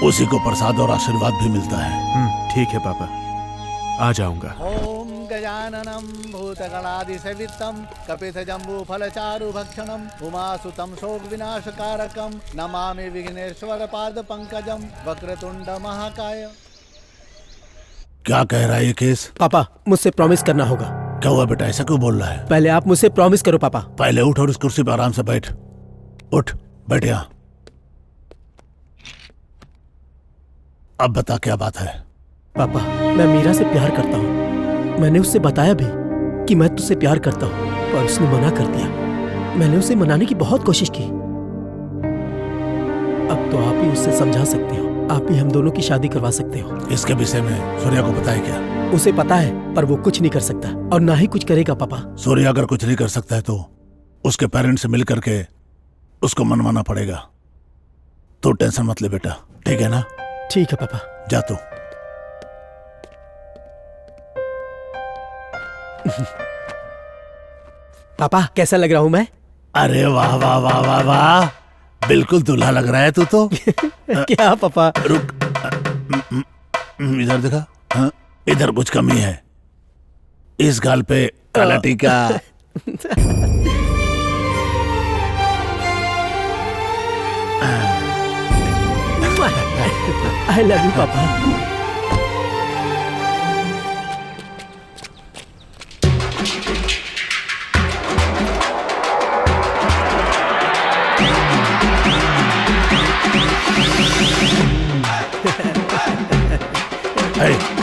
S2: उसी को प्रसाद और आशीर्वाद भी मिलता है।
S11: ठीक है पापा, आ जाऊंगा।
S14: ओम
S12: गजाननं भूतगणादिसेवितं कपितजम्बूफलचारुभक्षणम् उमासुतं शोकविनाशकारकं नमामि विघ्नेश्वरपादपङ्कजं वक्रतुण्डमहाकाय।
S2: क्या कह रहा है ये केस?
S5: पापा मुझसे प्रॉमिस करना होगा।
S2: क्या हुआ बेटा, ऐसा क्यों बोल रहा है?
S5: पहले आप मुझसे प्रॉमिस करो पापा।
S2: पहले उठ और इस कुर्सी पर आराम से बैठ। उठ, बैठ यहाँ। अब बता क्या बात है?
S5: पापा मैं मीरा से प्यार करता हूँ। मैंने उससे बताया भी कि मैं तुझसे प्यार करता हूँ, पर उसने मना कर दिया। मैंने उसे मनाने की बहुत कोशिश की। अब तो आप ही उससे समझा सकते हो, आप ही हम दोनों की शादी करवा सकते हो।
S2: इसके विषय में सूर्या को पता है क्या?
S5: उसे पता है, पर वो कुछ नहीं कर सकता और ना ही कुछ करेगा पापा।
S2: सूर्या अगर कुछ नहीं कर सकता है तो उसके पेरेंट्स से मिल करके उसको मनवाना पड़ेगा। तो टेंशन मत ले बेटा, ठीक है ना?
S5: ठीक है पापा।
S2: जा तू।
S5: पापा कैसा लग रहा हूँ मैं?
S2: अरे वाह वाह वाह वाह वाह, बिल्कुल दूल्हा लग रहा है तू तो।
S5: क्या पापा?
S2: रुक, इधर देखा। हाँ, इधर कुछ कमी है। इस गाल पे काला टीका।
S5: आई लव यू पापा।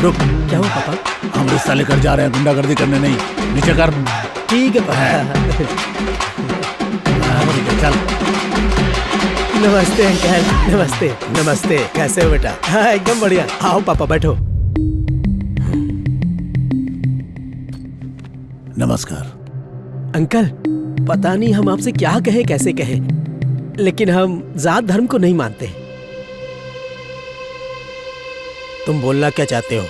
S2: रुक।
S5: क्या हुआ पापा?
S2: हम रिश्ता लेकर जा रहे हैं, गुंडागर्दी करने नहीं। नीचे कर।
S5: ठीक है पापा।
S2: चल।
S5: नमस्ते अंकल। नमस्ते नमस्ते, कैसे हो बेटा? हाँ एकदम बढ़िया। आओ पापा बैठो।
S2: नमस्कार
S5: अंकल। पता नहीं हम आपसे क्या कहें कैसे कहें, लेकिन हम जात धर्म को नहीं मानते। तुम बोलना क्या चाहते हो?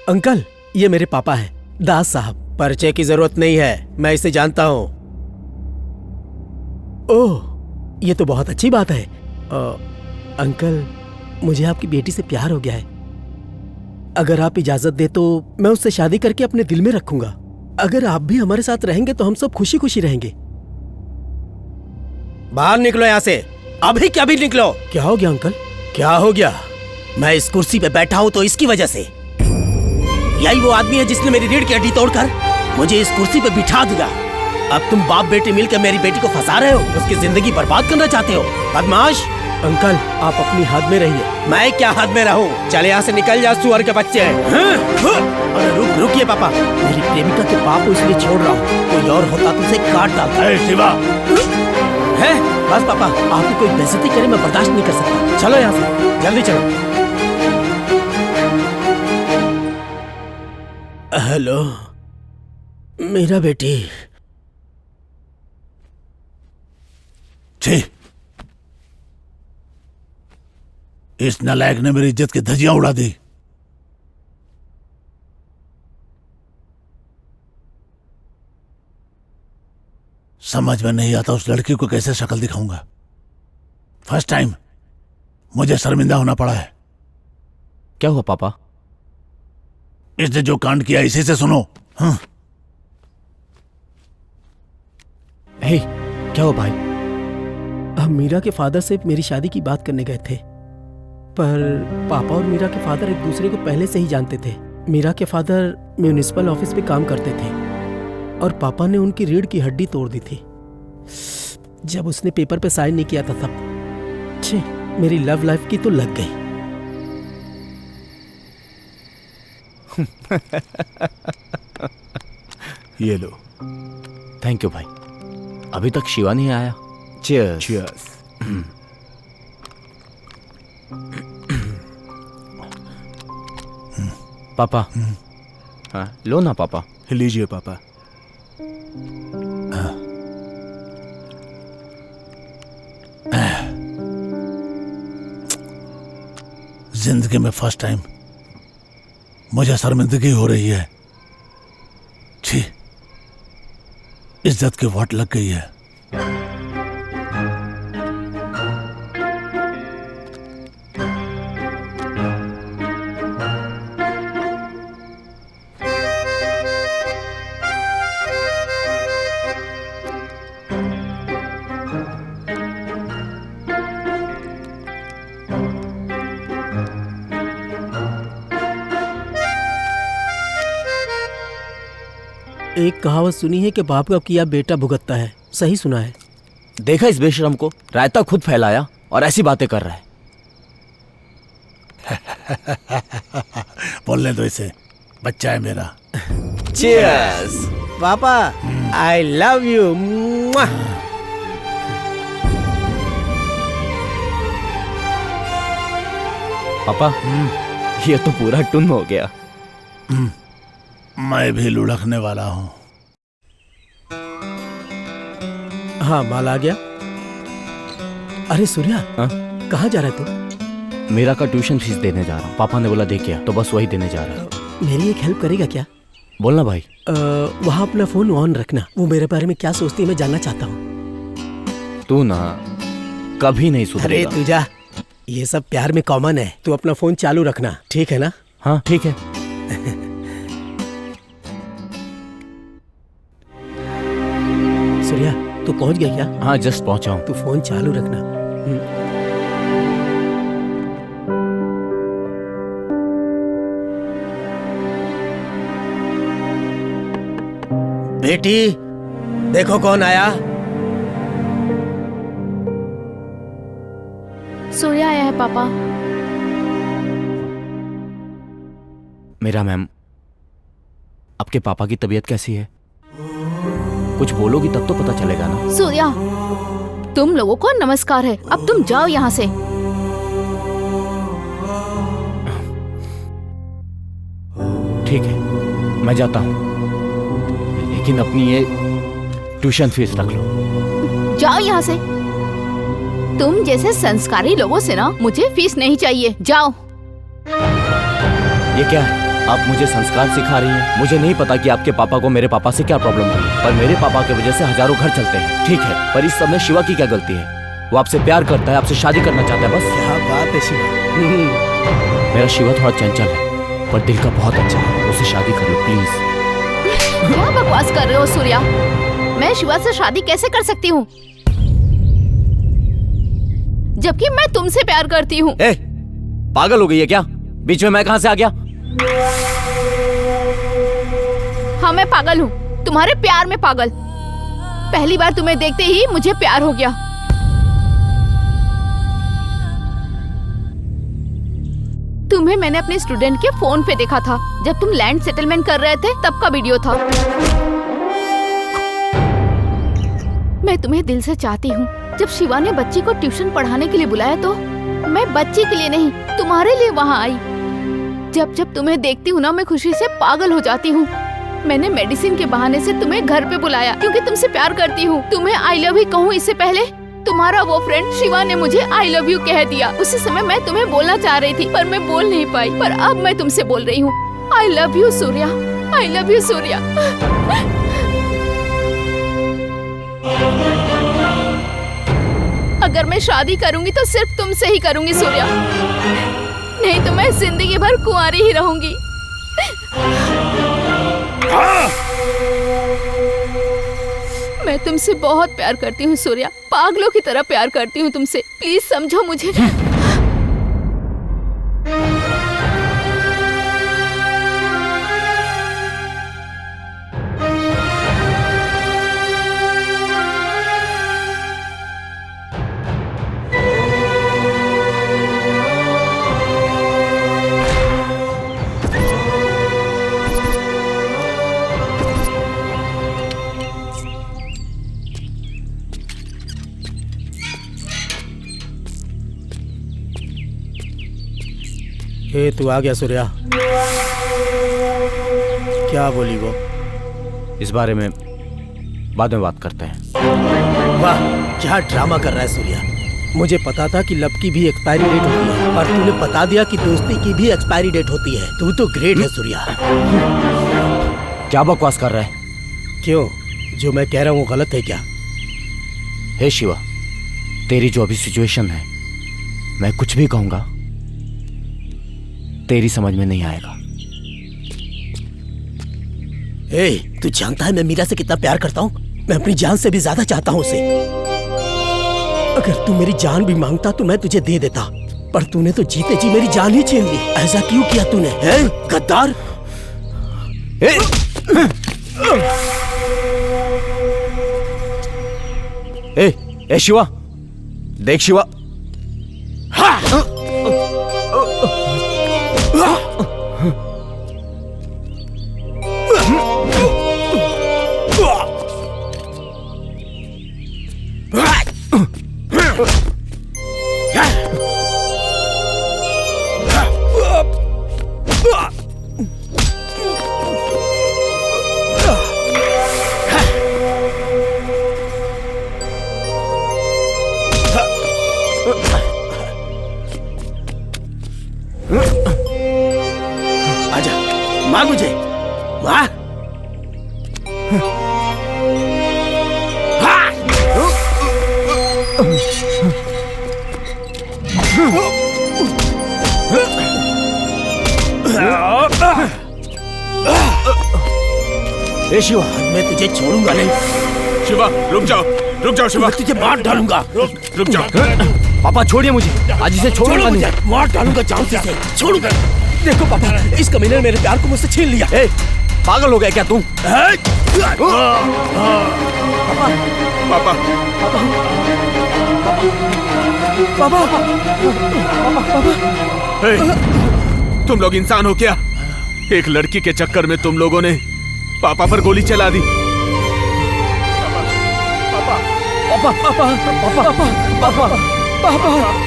S5: अंकल ये मेरे पापा हैं, दास साहब। परिचय की जरूरत नहीं है, मैं इसे जानता हूं। ओह ये तो बहुत अच्छी बात है। अंकल मुझे आपकी बेटी से प्यार हो गया है। अगर आप इजाजत दे तो मैं उससे शादी करके अपने दिल में रखूंगा। अगर आप भी हमारे साथ रहेंगे तो हम सब खुशी खुशी रहेंगे। बाहर निकलो यहाँ से, अभी क्या भी निकलो। क्या हो गया अंकल? क्या हो गया? मैं इस कुर्सी पे बैठा हूँ तो इसकी वजह से। यही वो आदमी है जिसने मेरी रीढ़ की हड्डी तोड़कर मुझे इस कुर्सी पे बिठा दिया। अब तुम बाप बेटे मिलकर मेरी बेटी को फंसा रहे हो, उसकी जिंदगी बर्बाद करना चाहते हो। बदमाश। अंकल आप अपनी हद में रहिए। मैं क्या हद में रहूं? चले यहाँ से निकल जा सुअर के बच्चे। अरे रुकिए पापा, मेरी प्रेमिका के पाप को इसलिए छोड़ रहा हूँ, कोई और होता तो उसे काट डालता।
S2: शिवा
S5: है बस पापा, आपकी कोई बेइज्जती करे मैं बर्दाश्त नहीं कर सकता। चलो यहाँ से जल्दी चलो। हेलो मेरा बेटी।
S2: छी, इस नालायक ने मेरी इज्जत की धज्जियां उड़ा दी। समझ में नहीं आता उस लड़की को कैसे शक्ल दिखाऊंगा। फर्स्ट टाइम मुझे शर्मिंदा होना पड़ा है।
S4: क्या हुआ पापा?
S2: इसने जो कांड किया इसी से सुनो। हाँ।
S4: हे, क्या हुआ भाई?
S5: हम मीरा के फादर से मेरी शादी की बात करने गए थे, पर पापा और मीरा के फादर एक दूसरे को पहले से ही जानते थे। मीरा के फादर म्यूनिसिपल ऑफिस में काम करते थे और पापा ने उनकी रीढ़ की हड्डी तोड़ दी थी जब उसने पेपर पे साइन नहीं किया था तब। छे, मेरी लव लाइफ की तो लग गई।
S11: ये लो।
S4: थैंक यू भाई। अभी तक शिवा नहीं आया। चीयर्स।
S11: चीयर्स।
S4: पापा। हाँ लो ना पापा।
S11: लीजिए पापा।
S2: जिंदगी में फर्स्ट टाइम मुझे शर्मिंदगी हो रही है। छी, इज्जत की वाट लग गई है।
S5: एक कहावत सुनी है कि बाप का किया बेटा भुगतता है। सही सुना है।
S4: देखा इस बेशरम को, रायता खुद फैलाया और ऐसी बातें कर रहा है।
S2: बोलने दो इसे, बच्चा है मेरा।
S5: चीयर्स पापा, आई लव यू।
S4: पापा, ये तो पूरा टुन हो गया।
S2: मैं भी लुढ़कने वाला हूँ।
S5: हाँ, माल आ गया। अरे सूर्या, कहाँ जा रहा है तू?
S4: मेरा का ट्यूशन फीस देने जा रहा हूँ। पापा ने बोला दे क्या, तो बस वही देने जा रहा हूँ।
S5: मेरी एक हेल्प करेगा क्या?
S4: बोलना भाई।
S5: वहाँ अपना फोन ऑन रखना। वो मेरे बारे में क्या सोचती है मैं जानना चाहता हूँ।
S4: तू ना कभी नहीं सुधरेगा।
S5: अरे तू जा, ये सब प्यार में कॉमन है। तू अपना फोन चालू रखना, ठीक है ना?
S4: हाँ ठीक है।
S5: सूर्या, तू पहुंच गया क्या?
S4: हाँ, जस्ट पहुंचा हूँ।
S5: तू फोन चालू रखना। बेटी, देखो कौन आया।
S8: सूर्या आया है पापा।
S4: मेरा मैम, आपके पापा की तबीयत कैसी है? कुछ बोलोगी तब तो पता चलेगा ना।
S8: सूर्या, तुम लोगों को नमस्कार है, अब तुम जाओ यहाँ से।
S4: ठीक है, मैं जाता हूँ, लेकिन अपनी ये ट्यूशन फीस रख लो।
S8: जाओ यहाँ से। तुम जैसे संस्कारी लोगों से ना मुझे फीस नहीं चाहिए। जाओ।
S4: ये क्या है? आप मुझे संस्कार सिखा रही हैं? मुझे नहीं पता कि आपके पापा को मेरे पापा से क्या प्रॉब्लम हुई, पर मेरे पापा की वजह से हजारों घर चलते हैं। ठीक है, पर इस समय शिवा की क्या गलती है? वो आपसे प्यार करता है, आपसे शादी करना चाहता है, बस।
S5: क्या बात है शिवा।
S4: मेरा शिवा थोड़ा चंचल है, पर दिल का बहुत अच्छा है। उसे शादी कर लो प्लीज।
S8: क्या बकवास कर रहे हो सूर्या? मैं शिवा से शादी कैसे कर सकती हूँ, जबकि मैं तुमसे प्यार करती हूँ?
S4: पागल हो गई है क्या? बीच में मैं कहाँ से आ गया?
S8: हाँ, मैं पागल हूँ, तुम्हारे प्यार में पागल। पहली बार तुम्हें देखते ही मुझे प्यार हो गया। तुम्हें मैंने अपने स्टूडेंट के फोन पे देखा था, जब तुम लैंड सेटलमेंट कर रहे थे, तब का वीडियो था। मैं तुम्हें दिल से चाहती हूँ। जब शिवा ने बच्ची को ट्यूशन पढ़ाने के लिए बुलाया तो मैं बच्ची के लिए नहीं, तुम्हारे लिए वहाँ आई। जब जब तुम्हें देखती हूँ ना, मैं खुशी से पागल हो जाती हूँ। मैंने मेडिसिन के बहाने से तुम्हें घर पे बुलाया, क्योंकि तुमसे प्यार करती हूँ। तुम्हें आई लव यू कहूँ इससे पहले तुम्हारा वो फ्रेंड शिवा ने मुझे आई लव यू कह दिया। उसी समय मैं तुम्हें बोलना चाह रही थी, पर मैं बोल नहीं पाई। पर अब मैं तुमसे बोल रही हूँ, I love you Surya, I love you Surya. अगर मैं शादी करूंगी तो सिर्फ तुमसे ही करूंगी सूर्या, नहीं तो मैं जिंदगी भर कुंवारी ही रहूंगी। मैं तुमसे बहुत प्यार करती हूँ सूर्या, पागलों की तरह प्यार करती हूँ तुमसे। प्लीज समझो मुझे।
S5: तू आ गया सूर्या। क्या बोली वो?
S4: इस बारे में बाद में बात करते हैं।
S5: वाह, क्या ड्रामा कर रहा है सूर्या। मुझे पता था कि लब की भी एक्सपायरी डेट होती है, और तूने बता दिया कि दोस्ती की भी एक्सपायरी डेट होती है। तू तो ग्रेट है सूर्या।
S4: क्या बकवास कर रहा है?
S5: क्यों, जो मैं कह रहा हूँ गलत है क्या?
S4: हे शिवा, तेरी जो अभी सिचुएशन है, मैं कुछ भी कहूंगा तेरी समझ में नहीं आएगा।
S5: तू जानता है मैं मीरा से कितना प्यार करता हूँ? मैं अपनी जान से भी ज्यादा चाहता हूँ उसे। अगर तू मेरी जान भी मांगता तो मैं तुझे दे देता, पर तूने तो जीते जी मेरी जान ही छीन ली। ऐसा क्यों किया तूने, हैं गद्दार?
S4: ए शिवा, देख शिवा।
S5: आजा, मार मुझे, वाह। ए शिवा, मैं तुझे छोड़ूंगा नहीं।
S3: शिवा, रुक जाओ शिवा,
S5: मैं तुझे मार डालूंगा।
S3: रुक जाओ।
S4: पापा छोड़िए मुझे, आज इसे छोड़ूंगा नहीं।
S5: मार डालूंगा जान से, छोड़ूंगा। देखो पापा, इस कमीने ने मेरे प्यार को मुझसे छीन लिया।
S4: ए, पागल हो गया क्या तू?
S3: पापा, तुम लोग इंसान हो क्या? एक लड़की के चक्कर में तुम लोगों ने पापा पर गोली चला दी।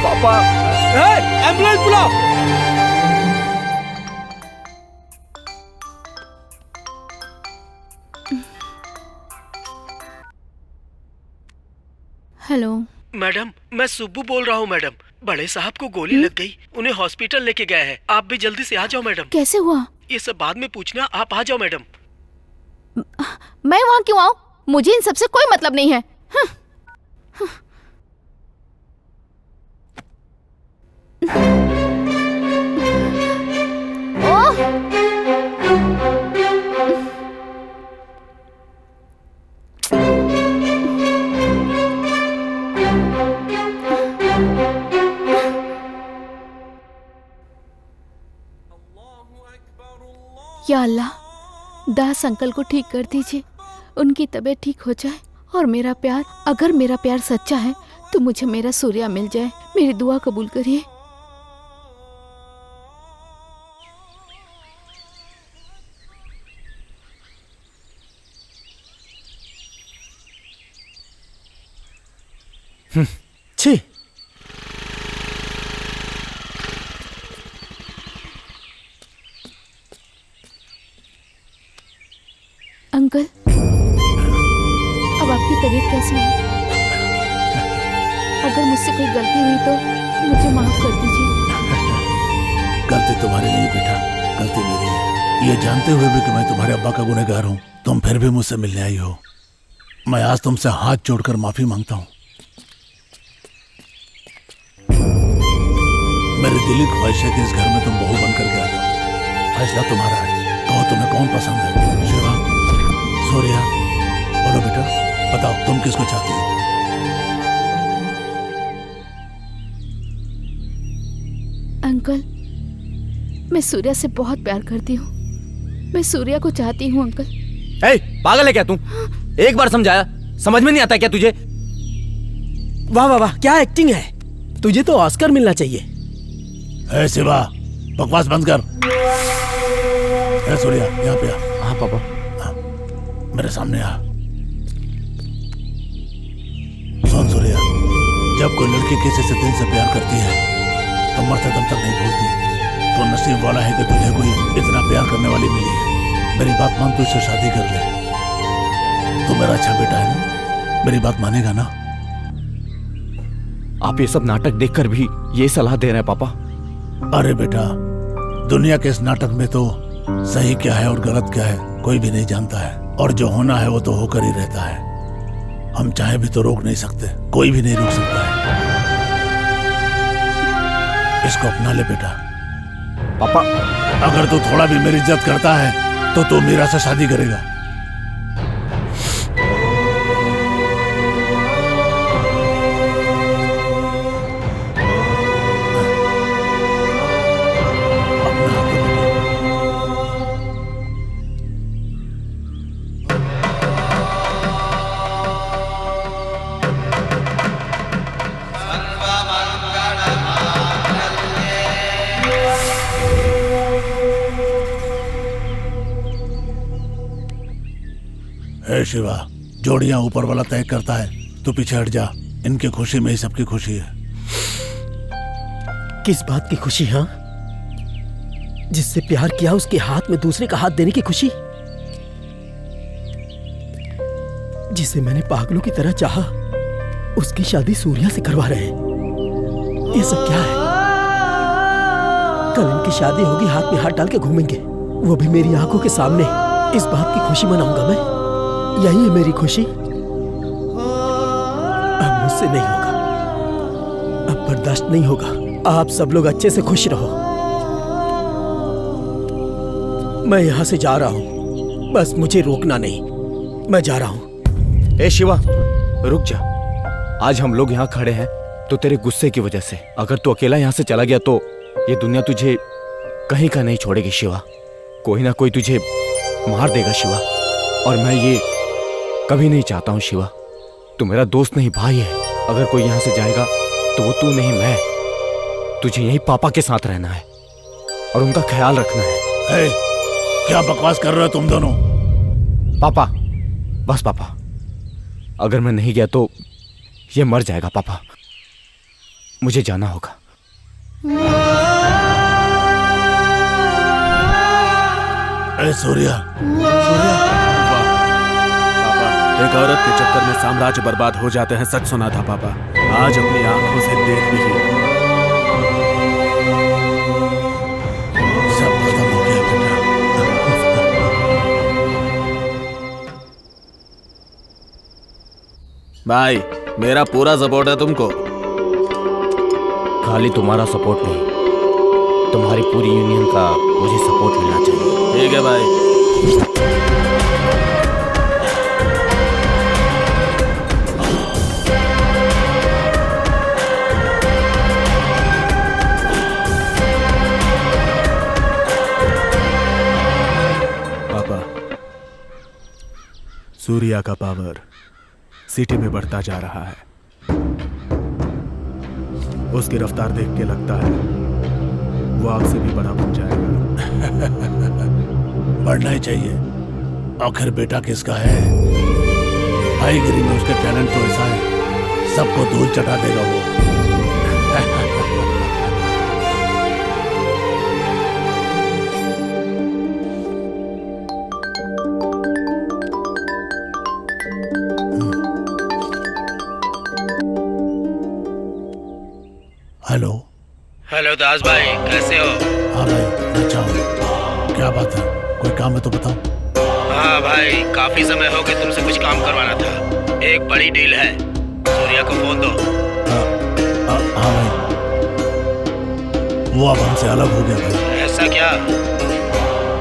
S5: पापा, एम्बुलेंस बुलाओ।
S8: हेलो
S1: मैडम, मैं सुब्बू बोल रहा हूँ मैडम। बड़े साहब को गोली लग गई, उन्हें हॉस्पिटल लेके गए हैं। आप भी जल्दी से आ जाओ मैडम।
S8: कैसे हुआ?
S1: ये सब बाद में पूछना, आप आ जाओ मैडम।
S8: मैं वहाँ क्यों आऊँ? मुझे इन सबसे कोई मतलब नहीं है। या अल्लाह, दास अंकल को ठीक कर दीजिए, उनकी तबीयत ठीक हो जाए और मेरा प्यार, अगर मेरा प्यार सच्चा है तो मुझे मेरा सूर्या मिल जाए। मेरी दुआ कबूल करिए।
S5: छी,
S8: अंकल, अब आपकी तबीयत कैसी है? अगर मुझसे कोई गलती हुई तो मुझे माफ कर दीजिए।
S2: गलती तुम्हारी नहीं बेटा, गलती मेरी है। ये जानते हुए भी कि मैं तुम्हारे अब्बा का गुनहगार हूँ, तुम फिर भी मुझसे मिलने आई हो। मैं आज तुमसे हाथ जोड़कर माफी मांगता हूँ। मेरी दिली ख्वाहिश है कि इस घर में तुम बहू बन करके आ जाओ। फैसला तुम्हारा है, कहो तुम्हें कौन पसंद है। शिवा, सूर्या, बोलो बेटा, बताओ तुम किसको चाहती हो?
S8: अंकल, मैं सूर्या से बहुत प्यार करती हूँ। मैं सूर्या को चाहती हूँ अंकल।
S4: ए, पागल है क्या तू? एक बार समझाया, समझ में नहीं आता क्या तुझे?
S5: वाह वाह वाह, क्या एक्टिंग है। तुझे तो ऑस्कर मिलना चाहिए।
S2: ए शिवा, बकवास बंद कर। ए सूर्या, यहाँ पे आ।
S4: हाँ पापा।
S2: मेरे सामने आ। सुन सूर्या, जब कोई लड़की किसी से दिल से प्यार करती है तो मरते दम तक नहीं भूलती। तो नसीब वाला है कि तुझे कोई इतना प्यार करने वाली मिली है। मेरी बात मान, तू इससे शादी कर ले। तू मेरा अच्छा बेटा है ना, मेरी बात मानेगा ना?
S4: आप ये सब नाटक देखकर भी ये सलाह दे रहे हैं पापा?
S2: अरे बेटा, दुनिया के इस नाटक में तो सही क्या है और गलत क्या है कोई भी नहीं जानता है, और जो होना है वो तो होकर ही रहता है। हम चाहे भी तो रोक नहीं सकते, कोई भी नहीं रोक सकता है। इसको अपना ले बेटा।
S4: पापा,
S2: अगर तू थोड़ा भी मेरी इज्जत करता है तो तू मीरा से शादी करेगा। ए शिवा, जोड़ियां ऊपर वाला तय करता है, तू पीछे हट जा। इनकी खुशी में ही सबकी खुशी है।
S5: किस बात की खुशी? हाँ, जिससे प्यार किया उसके हाथ में दूसरे का हाथ देने की खुशी, जिसे मैंने पागलों की तरह चाहा, उसकी शादी सूर्या से करवा रहे हैं। ये सब क्या है? कल इनकी शादी होगी, हाथ में हाथ डाल के घूमेंगे, वो भी मेरी आंखों के सामने। इस बात की खुशी मनाऊंगा मैं। यही है मेरी खुशी। अब मुझसे नहीं होगा, अब बर्दाश्त नहीं होगा। आप सब लोग अच्छे से खुश रहो। मैं यहां से जा रहा हूं, बस मुझे रोकना नहीं। मैं जा रहा हूं।
S4: ए शिवा, रुक जा। आज हम लोग यहाँ खड़े हैं तो तेरे गुस्से की वजह से। अगर तू अकेला यहाँ से चला गया तो ये दुनिया तुझे कहीं का नहीं छोड़ेगी शिवा। कोई ना कोई तुझे मार देगा शिवा, और मैं ये कभी नहीं चाहता हूँ शिवा। तू मेरा दोस्त नहीं, भाई है। अगर कोई यहाँ से जाएगा तो वो तू नहीं, मैं। तुझे यहीं पापा के साथ रहना है और उनका ख्याल रखना है।
S2: क्या बकवास कर रहे हो तुम दोनों?
S4: पापा, बस पापा, अगर मैं नहीं गया तो ये मर जाएगा पापा। मुझे जाना होगा।
S2: सूर्या,
S3: एक औरत के चक्कर में साम्राज्य बर्बाद हो जाते हैं, सच सुना था पापा। आज अपनी आंखों से देख लीजिए।
S2: सब खत्म हो गया बेटा।
S3: भाई, मेरा पूरा सपोर्ट है तुमको।
S4: खाली तुम्हारा सपोर्ट नहीं, तुम्हारी पूरी यूनियन का मुझे सपोर्ट मिलना चाहिए।
S3: ठीक है भाई। पापा, सूर्या का पावर सिटी में बढ़ता जा रहा है। उसकी रफ्तार देख के लगता है वो आपसे भी बड़ा बन जाएगा।
S2: बढ़ना ही चाहिए। आखिर बेटा किसका है? भाईगिरी में उसके टैलेंट तो ऐसा है, सबको धूल चटा देगा वो। हेलो।
S1: हेलो दास भाई, कैसे हो?
S2: हाँ भाई, अच्छा हूँ। क्या बात है? कोई काम है तो बताओ।
S1: हाँ भाई, काफी समय हो गया, तुमसे कुछ काम करवाना था। एक बड़ी डील है, सूर्या को फोन दो।
S2: हाँ भाई, वो अब हमसे अलग हो गया भाई।
S1: ऐसा क्या?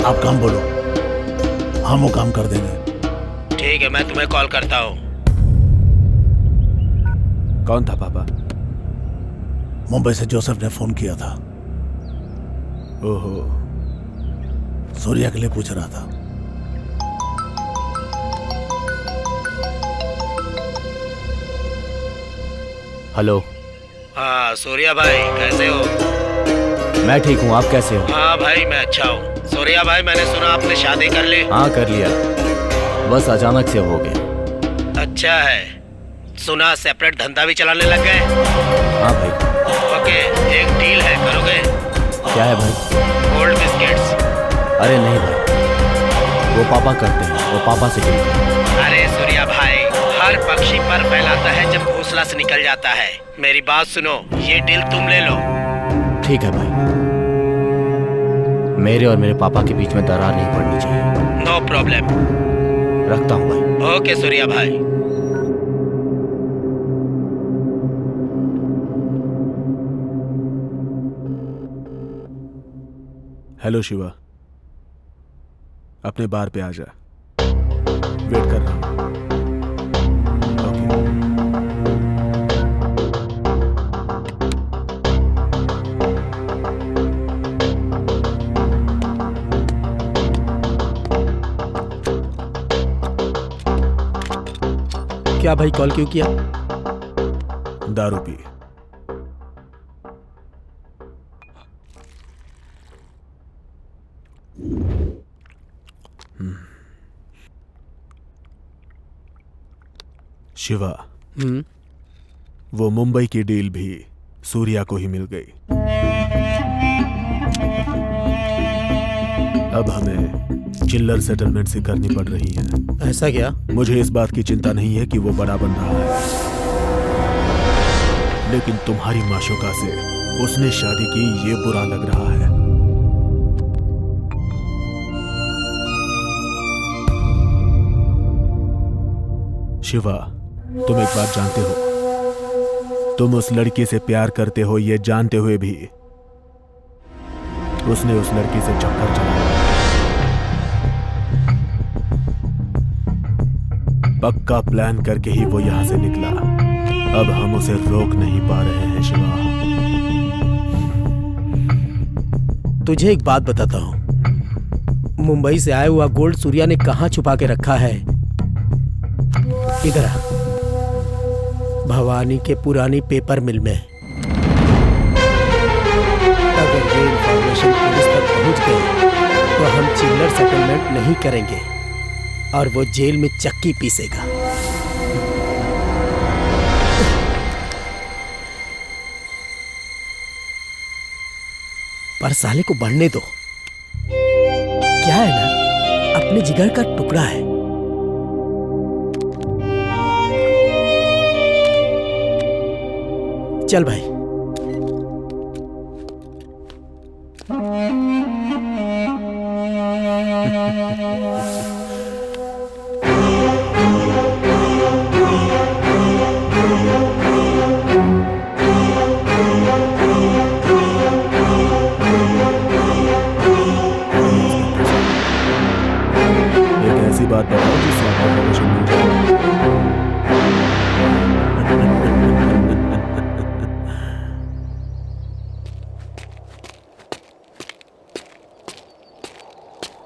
S2: आप काम बोलो, हम वो काम कर देंगे।
S1: ठीक है, मैं तुम्हें कॉल करता हूँ।
S3: कौन था पापा?
S2: मुंबई से जोसेफ ने फोन किया था।
S3: ओहो,
S2: सूर्या के लिए पूछ रहा था।
S4: हेलो।
S1: हाँ सूर्या भाई, कैसे हो?
S4: मैं ठीक हूँ, आप कैसे हो?
S1: हाँ भाई, मैं अच्छा हूँ। सूर्या भाई, मैंने सुना आपने शादी कर ली।
S4: हाँ कर लिया, बस अचानक से हो गया।
S1: अच्छा है। सुना सेपरेट धंधा भी चलाने लग गए।
S4: हाँ भाई।
S1: ओके, एक डील है, करोगे?
S4: क्या है भाई?
S1: Gold biscuits.
S4: अरे नहीं भाई, वो पापा करते हैं, वो पापा से डील करते हैं।
S1: अरे सूर्या भाई, हर पक्षी पर फैलाता है जब घोंसला से निकल जाता है। मेरी बात सुनो, ये डील तुम ले लो।
S4: ठीक है भाई, मेरे और मेरे पापा के बीच में दरार नहीं पड़नी चाहिए।
S1: No problem.
S4: रखता हूँ भाई।
S1: ओके सूर्या भाई।
S3: हेलो शिवा, अपने बार पे आ जा, वेट कर रहा हूँ।
S5: क्या भाई, कॉल क्यों किया?
S3: दारू पी।
S11: शिवा, वो मुंबई की डील भी सूर्या को ही मिल गई। अब हमें चिल्लर सेटलमेंट से करनी पड़ रही है।
S5: ऐसा क्या?
S11: मुझे इस बात की चिंता नहीं है कि वो बड़ा बन रहा है, लेकिन तुम्हारी माशुका से उसने शादी की ये बुरा लग रहा है। शिवा, तुम एक बात जानते हो, तुम उस लड़की से प्यार करते हो ये जानते हुए भी उसने उस लड़की से चक्कर चलाया। पक्का प्लान करके ही वो यहां से निकला। अब हम उसे रोक नहीं पा रहे हैं शिवा।
S5: तुझे एक बात बताता हूं, मुंबई से आया हुआ गोल्ड सूर्या ने कहां छुपा के रखा है? इधर आ, भवानी के पुरानी पेपर मिल में। अगर ये इंफॉर्मेशन पुलिस तक पहुंच गई तो हम चिल्लर सेटलमेंट नहीं करेंगे और वो जेल में चक्की पीसेगा। पर साले को बढ़ने दो, क्या है ना, अपने जिगर का टुकड़ा है। चल भाई।
S11: एक ऐसी बात बताओ जिससे इंफॉर्मेशन मिल जाए।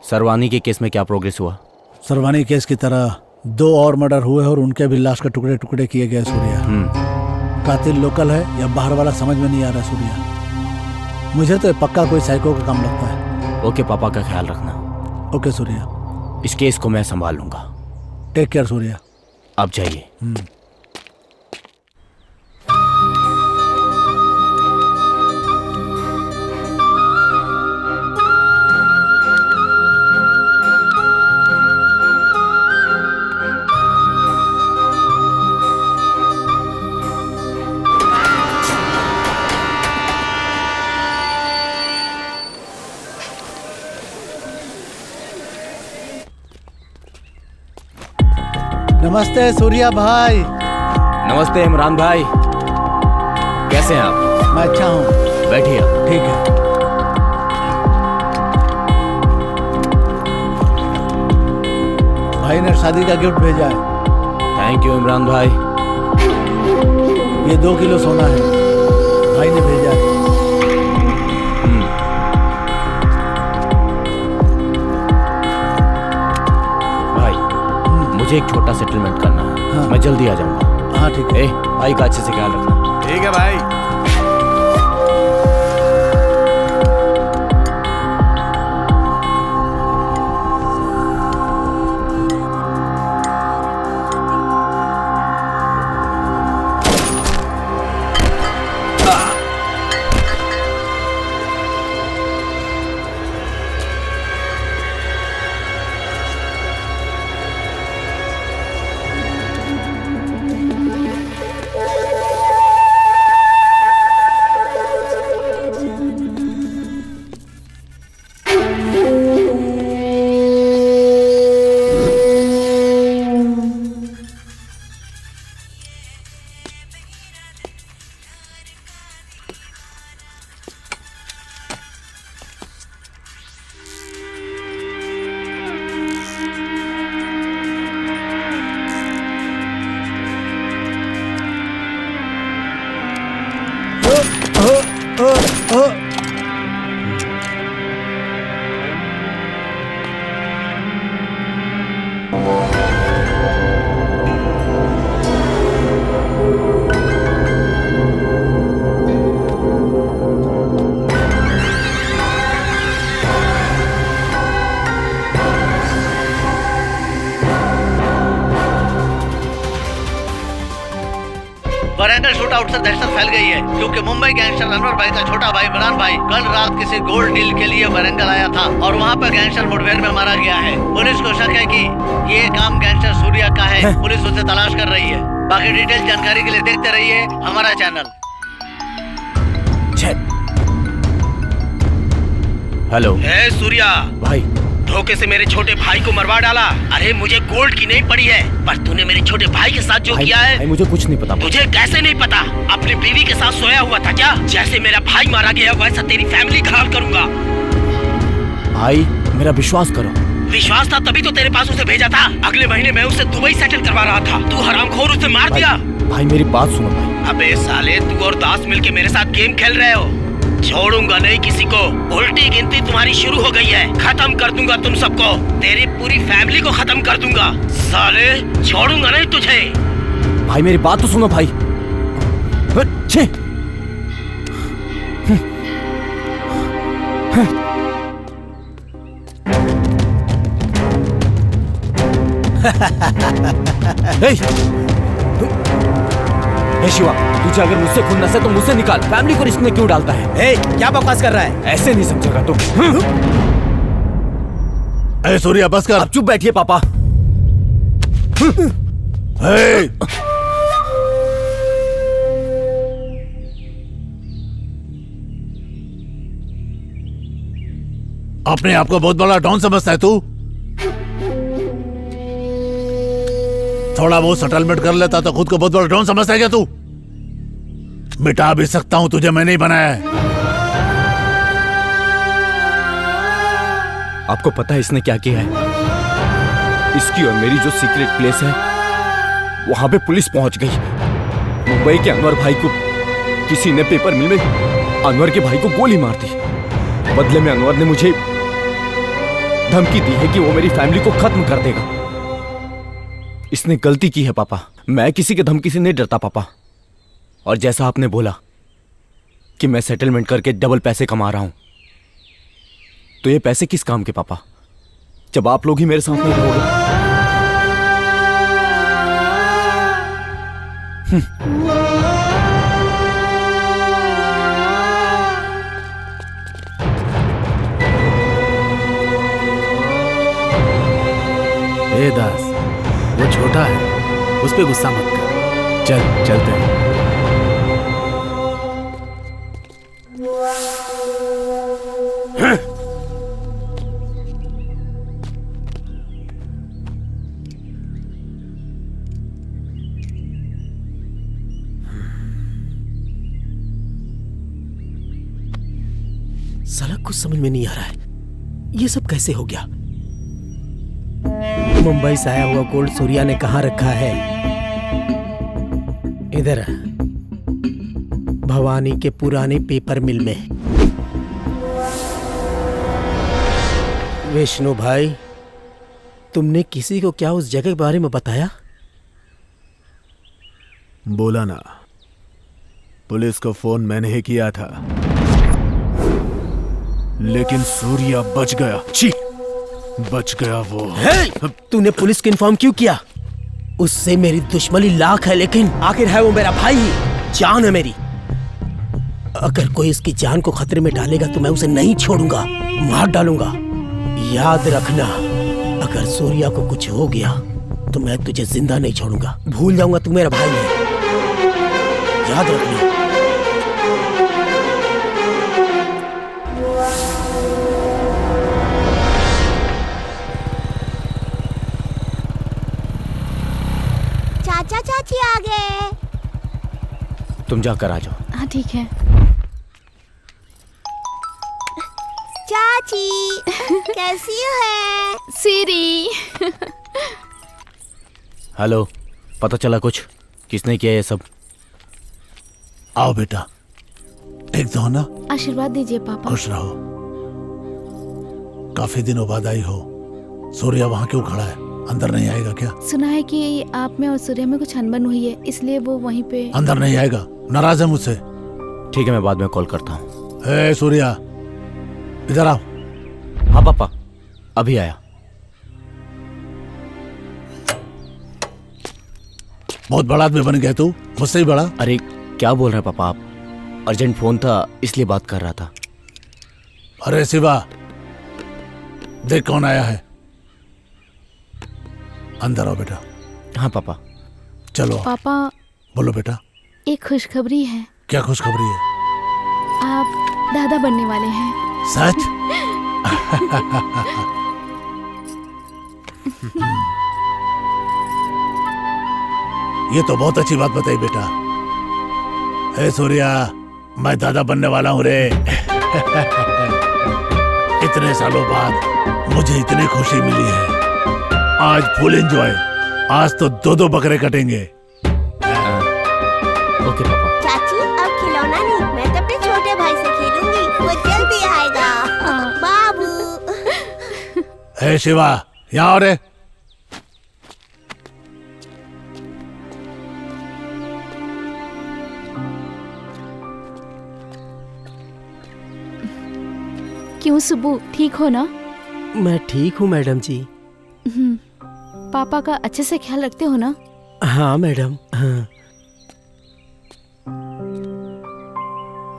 S4: सरवानी के केस में क्या प्रोग्रेस हुआ?
S12: सरवानी केस की तरह 2 और मर्डर हुए और उनके भी लाश के टुकड़े टुकड़े किए गए। सूर्या कातिल लोकल है या बाहर वाला समझ में नहीं आ रहा। सूर्या, मुझे तो पक्का कोई साइको का काम लगता है।
S4: ओके, पापा का ख्याल रखना।
S12: ओके सूर्या,
S4: इस केस को मैं संभाल लूंगा।
S12: Take care Surya.
S4: आप जाइए।
S12: नमस्ते सूर्या भाई।
S4: नमस्ते इमरान भाई, कैसे हैं आप?
S12: मैं अच्छा हूँ।
S4: बैठिए।
S12: ठीक है। भाई ने शादी का गिफ्ट भेजा है।
S4: थैंक यू इमरान भाई।
S12: ये 2 किलो सोना है, भाई ने भेजा है।
S4: मुझे एक छोटा सेटलमेंट करना है।
S12: हाँ।
S4: मैं जल्दी आ जाऊंगा।
S12: हाँ ठीक है।
S4: भाई का अच्छे से ख्याल रखना।
S11: ठीक है भाई।
S14: भयंकर शूट आउट से दहशत फैल गई है, क्योंकि मुंबई गैंगस्टर अनवर भाई का छोटा भाई इमरान भाई कल रात किसी गोल्ड डील के लिए वारंगल आया था और वहाँ पर गैंगस्टर मुठभेड़ में मारा गया है। पुलिस को शक है कि ये काम गैंगस्टर सूर्या का है। पुलिस उसे तलाश कर रही है। बाकी डिटेल जानकारी के लिए देखते रहिए हमारा चैनल।
S4: हेलो।
S1: सूर्या
S4: भाई,
S1: धोखे से मेरे छोटे भाई को मरवा डाला। अरे मुझे गोल्ड की नहीं पड़ी है, पर तूने मेरे छोटे भाई के साथ जो किया है।
S4: भाई मुझे कुछ नहीं पता।
S1: तुझे कैसे नहीं पता? अपनी बीवी के साथ सोया हुआ था क्या? जैसे मेरा भाई मारा गया वैसा तेरी फैमिली का हाल करूंगा।
S4: भाई मेरा विश्वास करो।
S1: विश्वास था तभी तो तेरे पास उसे भेजा था। अगले महीने मैं उसे दुबई सेटल करवा रहा था। तू हरामखोर उसे मार दिया।
S4: भाई मेरी बात सुनो भाई।
S1: अबे साले, तू और दास मिलके मेरे साथ गेम खेल रहे हो। छोड़ूंगा नहीं किसी को। उल्टी गिनती तुम्हारी शुरू हो गई है। खत्म कर दूंगा तुम सबको। तेरी पूरी फैमिली को खत्म कर दूंगा। साले छोड़ूंगा नहीं तुझे।
S4: भाई मेरी बात तो सुनो भाई। छे। शिवा, तुझे अगर मुझसे खुन्नस है तो मुझसे निकाल। फैमिली को रिस्क में क्यों डालता है?
S5: क्या बकवास कर रहा है?
S4: ऐसे नहीं समझेगा तुम।
S2: सूर्या बस कर।
S4: अब चुप बैठिए पापा।
S2: अपने आप को बहुत बड़ा डॉन समझता है तू? थोड़ा बहुत सेटलमेंट कर लेता तो खुद को बहुत बड़ा डॉन समझता है क्या तू? मिटा भी सकता हूं, तुझे मैंने ही बनाया है।
S4: आपको पता है इसने क्या किया है? इसकी और मेरी जो सीक्रेट प्लेस है वहां पे पुलिस पहुंच गई। मुंबई के अनवर भाई को किसी ने पेपर मिल में अनवर के भाई को गोली मार दी। बदले में अनवर ने मुझे धमकी दी है कि वो मेरी फैमिली को खत्म कर देगा। इसने गलती की है पापा। मैं किसी के धमकी से नहीं डरता पापा। और जैसा आपने बोला कि मैं सेटलमेंट करके डबल पैसे कमा रहा हूं, तो ये पैसे किस काम के पापा, जब आप लोग ही मेरे साथ नहीं रहोगे?
S5: ए दास, वो छोटा है, उस पे गुस्सा मत कर। चलते हैं। साला कुछ समझ में नहीं आ रहा है, ये सब कैसे हो गया? मुंबई से आया हुआ गोल्ड सूर्या ने कहाँ रखा है? इधर भवानी के पुराने पेपर मिल में। विष्णु भाई, तुमने किसी को क्या उस जगह के बारे में बताया?
S11: बोला ना, पुलिस को फोन मैंने ही किया था, लेकिन सूर्या बच गया। छी, बच गया वो।
S5: तूने पुलिस को इन्फॉर्म क्यों किया? उससे मेरी दुश्मनी लाख है, लेकिन आखिर है वो मेरा भाई ही, जान है मेरी। अगर कोई इसकी जान को खतरे में डालेगा तो मैं उसे नहीं छोड़ूंगा, मार डालूंगा। याद रखना, अगर सूर्या को कुछ हो गया तो मैं तुझे जिंदा नहीं छोड़ूंगा। भूल जाऊंगा तू मेरा भाई है, याद रखना।
S13: चाचा चाची आ गए।
S4: तुम जाकर आ जाओ।
S8: हाँ ठीक है।
S13: चाची कैसी है?
S8: सीरी।
S4: हेलो, पता चला कुछ? किसने किया ये सब?
S2: आओ बेटा, ठीक तो हो ना?
S8: आशीर्वाद दीजिए पापा।
S2: खुश रहो। काफी दिनों बाद आई हो। सूर्या वहाँ क्यों खड़ा है? अंदर नहीं आएगा क्या?
S8: सुना है कि आप में और सूर्या में कुछ अनबन हुई है, इसलिए वो वहीं पे।
S2: अंदर नहीं आएगा, नाराज है मुझसे।
S4: ठीक है, मैं बाद में कॉल करता हूँ।
S2: हे सूर्या, इधर आओ।
S4: हाँ पापा, अभी आया।
S2: बहुत बड़ा आदमी बन गया तू, मुझसे ही बड़ा।
S4: अरे क्या बोल रहे हैं पापा आप? अर्जेंट फोन था इसलिए बात कर रहा था।
S2: अरे शिवा, देख कौन आया है। अंदर आओ बेटा।
S4: हाँ पापा।
S2: चलो।
S8: पापा
S2: बोलो बेटा।
S8: एक खुशखबरी है।
S2: क्या खुशखबरी है?
S8: आप दादा बनने वाले हैं।
S2: सच? ये तो बहुत अच्छी बात बताई बेटा। हे सूर्या, मैं दादा बनने वाला हूँ रे। इतने सालों बाद मुझे इतनी खुशी मिली है। आज फुल एंजॉय। आज तो 2-2 बकरे कटेंगे।
S4: ओके पापा।
S13: चाची अब खिलौना नहीं, मैं तो अपने छोटे भाई से खेलूंगी, वो जल्दी आएगा। बाबू।
S2: हे शिवा, यहाँ आओ रे।
S8: क्यों सुब्बू, ठीक हो ना?
S5: मैं ठीक हूँ मैडम जी।
S8: पापा का अच्छे से ख्याल रखते हो ना?
S5: हाँ मैडम, हाँ।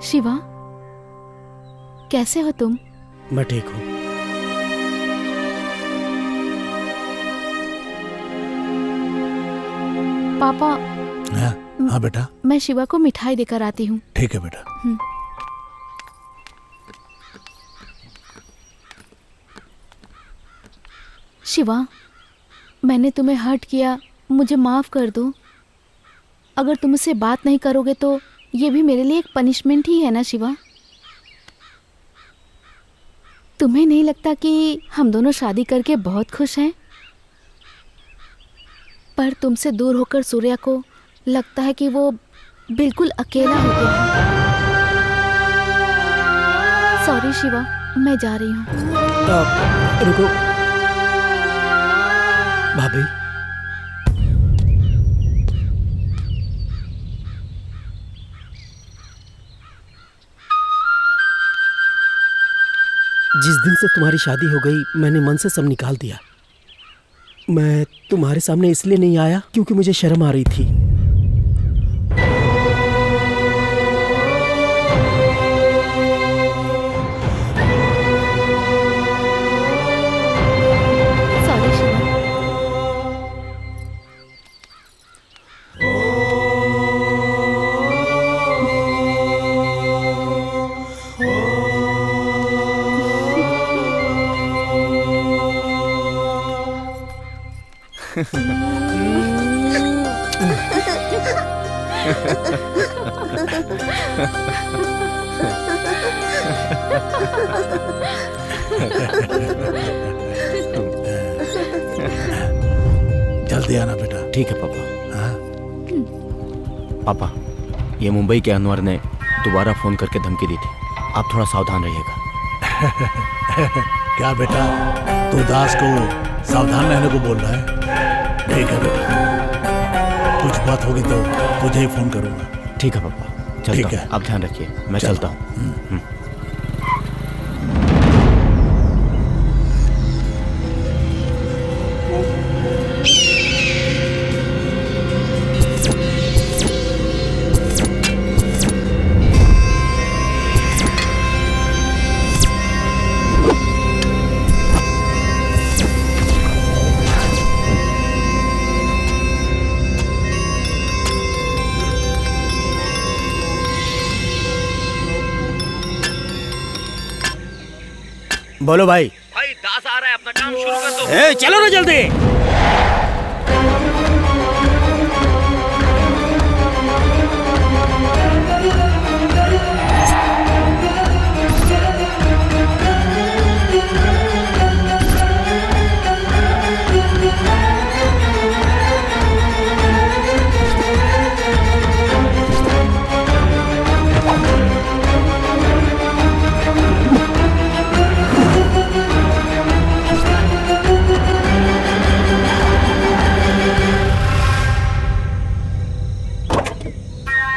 S8: शिवा, कैसे हो तुम?
S5: मैं ठीक हूँ।
S8: पापा।
S2: हाँ बेटा।
S8: मैं शिवा को मिठाई देकर आती हूँ।
S2: ठीक है बेटा।
S8: शिवा, मैंने तुम्हें हर्ट किया, मुझे माफ कर दो। अगर तुम मुझसे बात नहीं करोगे तो ये भी मेरे लिए एक पनिशमेंट ही है ना शिवा? तुम्हें नहीं लगता कि हम दोनों शादी करके बहुत खुश हैं? पर तुमसे दूर होकर सूर्या को लगता है कि वो बिल्कुल अकेला हो गया है। सॉरी शिवा, मैं जा रही हूँ।
S5: रुको भाभी। जिस दिन से तुम्हारी शादी हो गई, मैंने मन से सब निकाल दिया। मैं तुम्हारे सामने इसलिए नहीं आया क्योंकि मुझे शर्म आ रही थी।
S8: सॉरी शिवा।
S2: जल्दी आना बेटा।
S4: ठीक है पापा। पापा, ये मुंबई के अनवर ने दोबारा फोन करके धमकी दी थी, आप थोड़ा सावधान रहिएगा।
S2: क्या बेटा, तू दास को सावधान रहने को बोल रहा है? ठीक है बेटा, कुछ बात होगी तो तुझे ही फोन करूंगा।
S4: ठीक है पापा, चलता हूं। आप ध्यान रखिए, मैं चलता हूँ।
S5: बोलो भाई।
S1: भाई दास आ रहा है, अपना काम शुरू कर दो।
S5: ए, चलो ना जल्दी।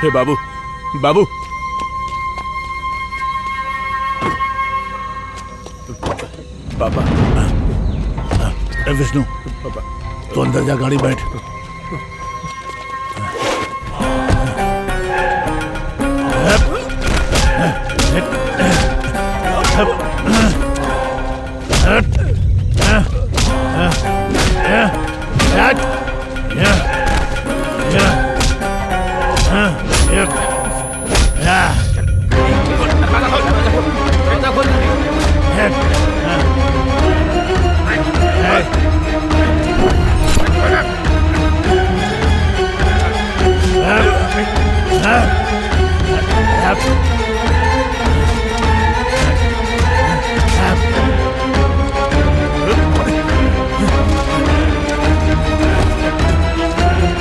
S3: हे बाबू, बाबू। पापा।
S2: विष्णु, तू अंदर जा, गाड़ी बैठ।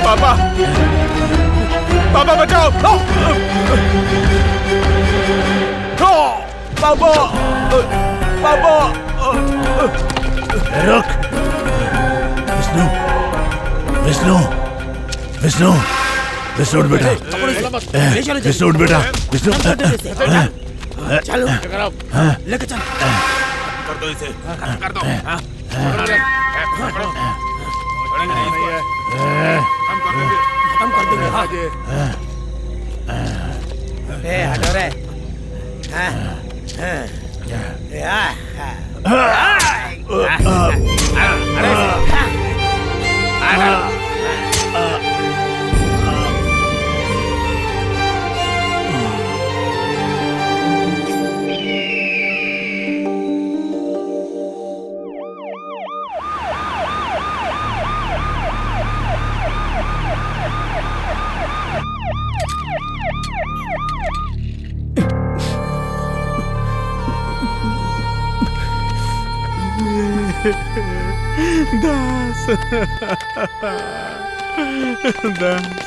S3: पापा पापा बचाओ पापा पापा
S2: रुक विष्णु विष्णु विष्णु विष्णु उठ बेटा विष्णु उठ बेटा विष्णु
S5: चलो लेके चल
S11: कर दो इसे कर दो
S5: खत्म कर देंगे हाँ हटो रे
S11: दास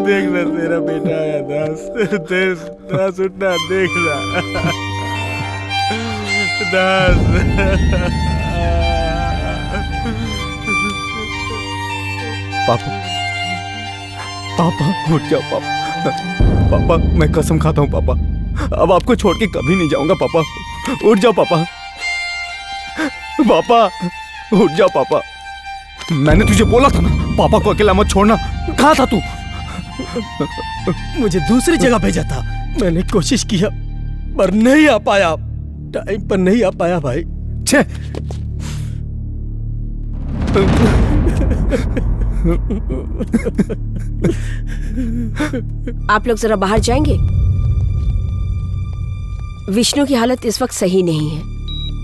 S11: देखना तेरा बेटा आया दास दास उठना देखना दास
S9: पापा पापा उठ जाओ पापा पापा मैं कसम खाता हूँ पापा अब आपको छोड़ के कभी नहीं जाऊंगा पापा उठ जाओ पापा पापा उठ जाओ पापा मैंने तुझे बोला था ना पापा को अकेला मत छोड़ना कहाँ था तू
S5: मुझे दूसरी जगह भेजा था मैंने कोशिश किया पर नहीं आ पाया टाइम पर नहीं आ पाया भाई
S9: छे
S6: आप लोग जरा बाहर जाएंगे। विष्णु की हालत इस वक्त सही नहीं है।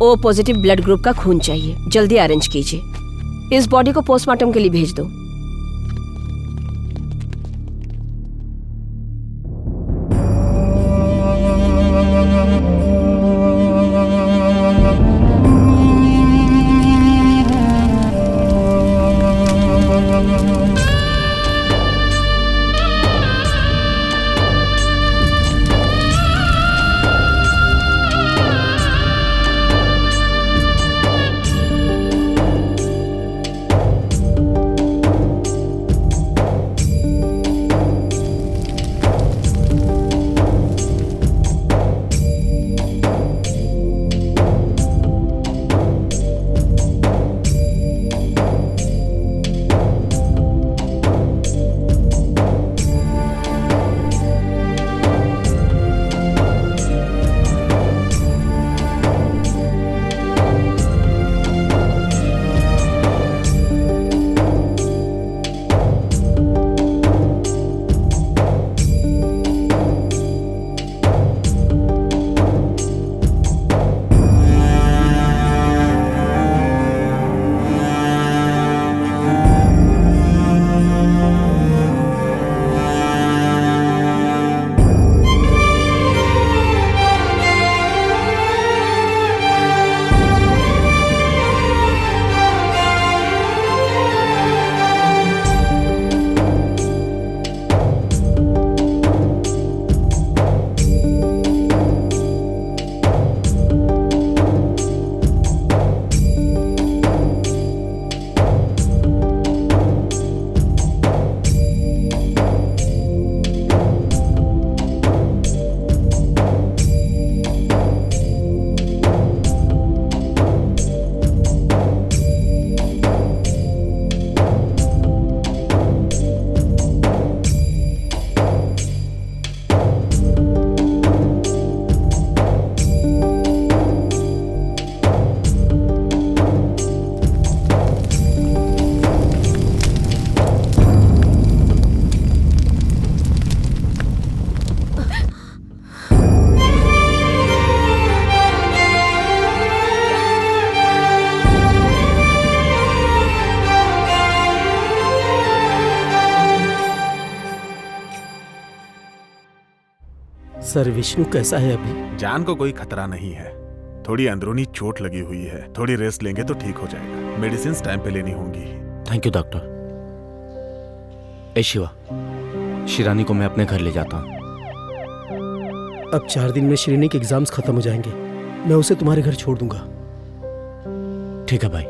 S6: ओ पॉजिटिव ब्लड ग्रुप का खून चाहिए, जल्दी अरेंज कीजिए। इस बॉडी को पोस्टमार्टम के लिए भेज दो।
S5: सर विष्णु कैसा है अभी?
S11: जान को कोई खतरा नहीं है, थोड़ी अंदरूनी चोट लगी हुई है, थोड़ी रेस्ट लेंगे तो ठीक हो जाएगा। मेडिसिन टाइम पे लेनी होंगी।
S4: Thank you doctor. ए शिवा, शिरानी को मैं अपने घर ले जाता हूँ।
S5: अब 4 दिन में श्रेणी के एग्जाम्स खत्म हो जाएंगे, मैं उसे तुम्हारे घर छोड़ दूंगा।
S4: ठीक है भाई,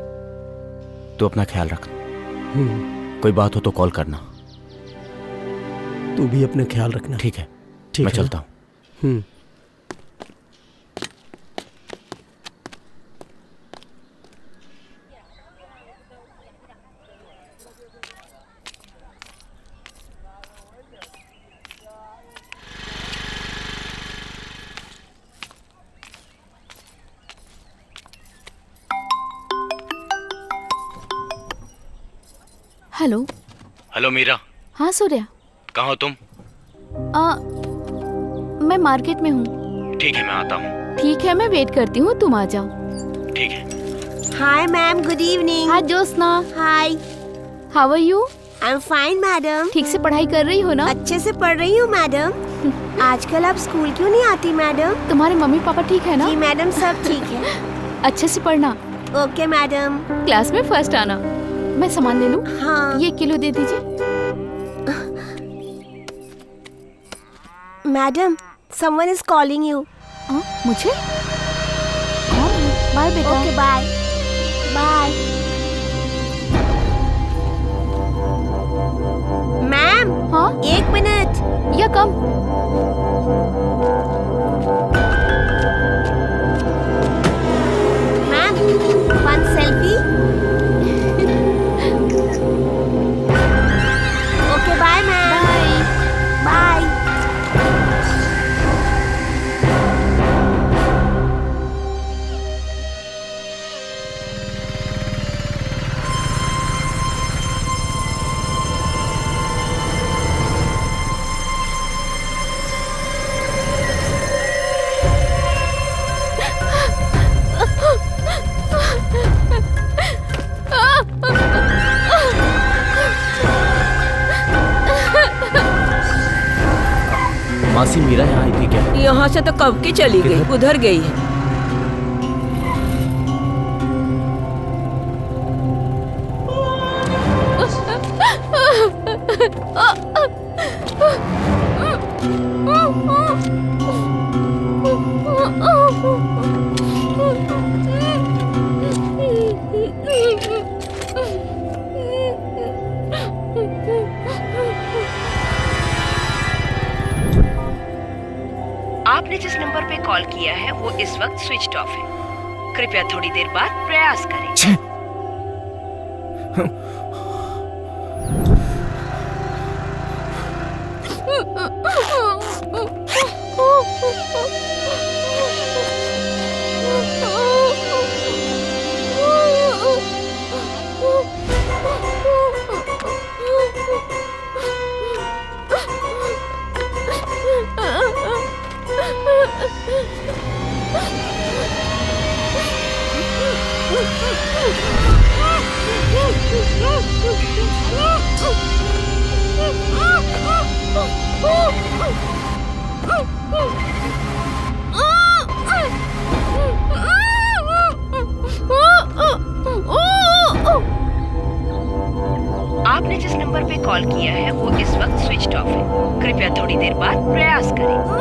S4: तू अपना ख्याल रख। कोई बात हो तो कॉल करना।
S5: तू भी अपना ख्याल रखना।
S4: ठीक है,
S5: ठीक
S4: मैं
S5: है
S4: चलता हूँ।
S8: हेलो।
S4: हेलो मीरा।
S8: हाँ सूर्या।
S4: कहाँ हो तुम?
S8: मैं मार्केट में हूँ।
S4: ठीक है, मैं आता हूँ।
S8: ठीक है, मैं वेट करती हूँ, तुम आ जाओ।
S4: ठीक है।
S13: Hi ma'am, good evening.
S8: Hi Jyotsna.
S13: Hi.
S8: How are you?
S13: I am fine madam.
S8: ठीक से पढ़ाई कर रही हो ना?
S13: अच्छे से पढ़ रही हूँ मैडम। आजकल आप स्कूल क्यों नहीं आती मैडम?
S8: तुम्हारे मम्मी पापा ठीक है ना?
S13: जी मैडम, सब ठीक है।
S8: अच्छे से पढ़ना।
S13: Okay madam.
S8: क्लास में फर्स्ट आना। मैं सामान ले लूं?
S13: हाँ।
S8: ये 1 किलो दे दीजिए।
S13: Madam, someone is calling you.
S8: मुझे? बाय बेटा।
S13: Okay bye. बाय। मैम।
S8: हाँ?
S13: 1 मिनट।
S8: या कम।
S13: Ma'am, 1 selfie. Okay bye ma'am.
S8: Bye.
S13: Bye.
S4: मासी, मीरा यहाँ आई थी क्या?
S6: यहाँ से तो कब की चली गई, उधर गई है। आपने जिस नंबर पे कॉल किया है वो इस वक्त स्विच ऑफ है। कृपया थोड़ी देर बाद प्रयास करें। आपने जिस नंबर पे कॉल किया है वो इस वक्त स्विच ऑफ है। कृपया थोड़ी देर बाद प्रयास करें।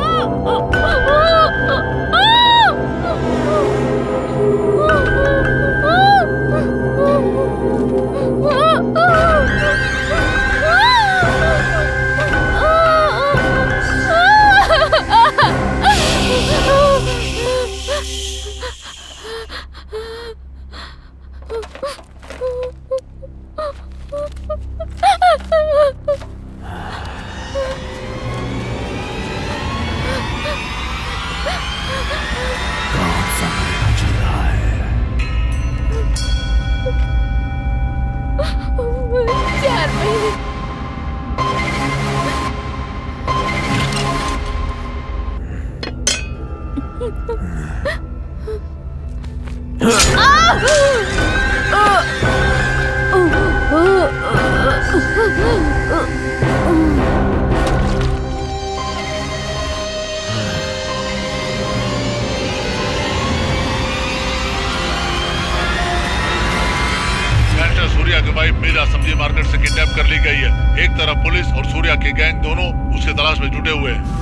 S15: सूर्या की वाइफ मीरा सब्जी मार्केट से किडनैप कर ली गई है। एक तरफ पुलिस और सूर्या की गैंग दोनों उसके तलाश में जुटे हुए हैं।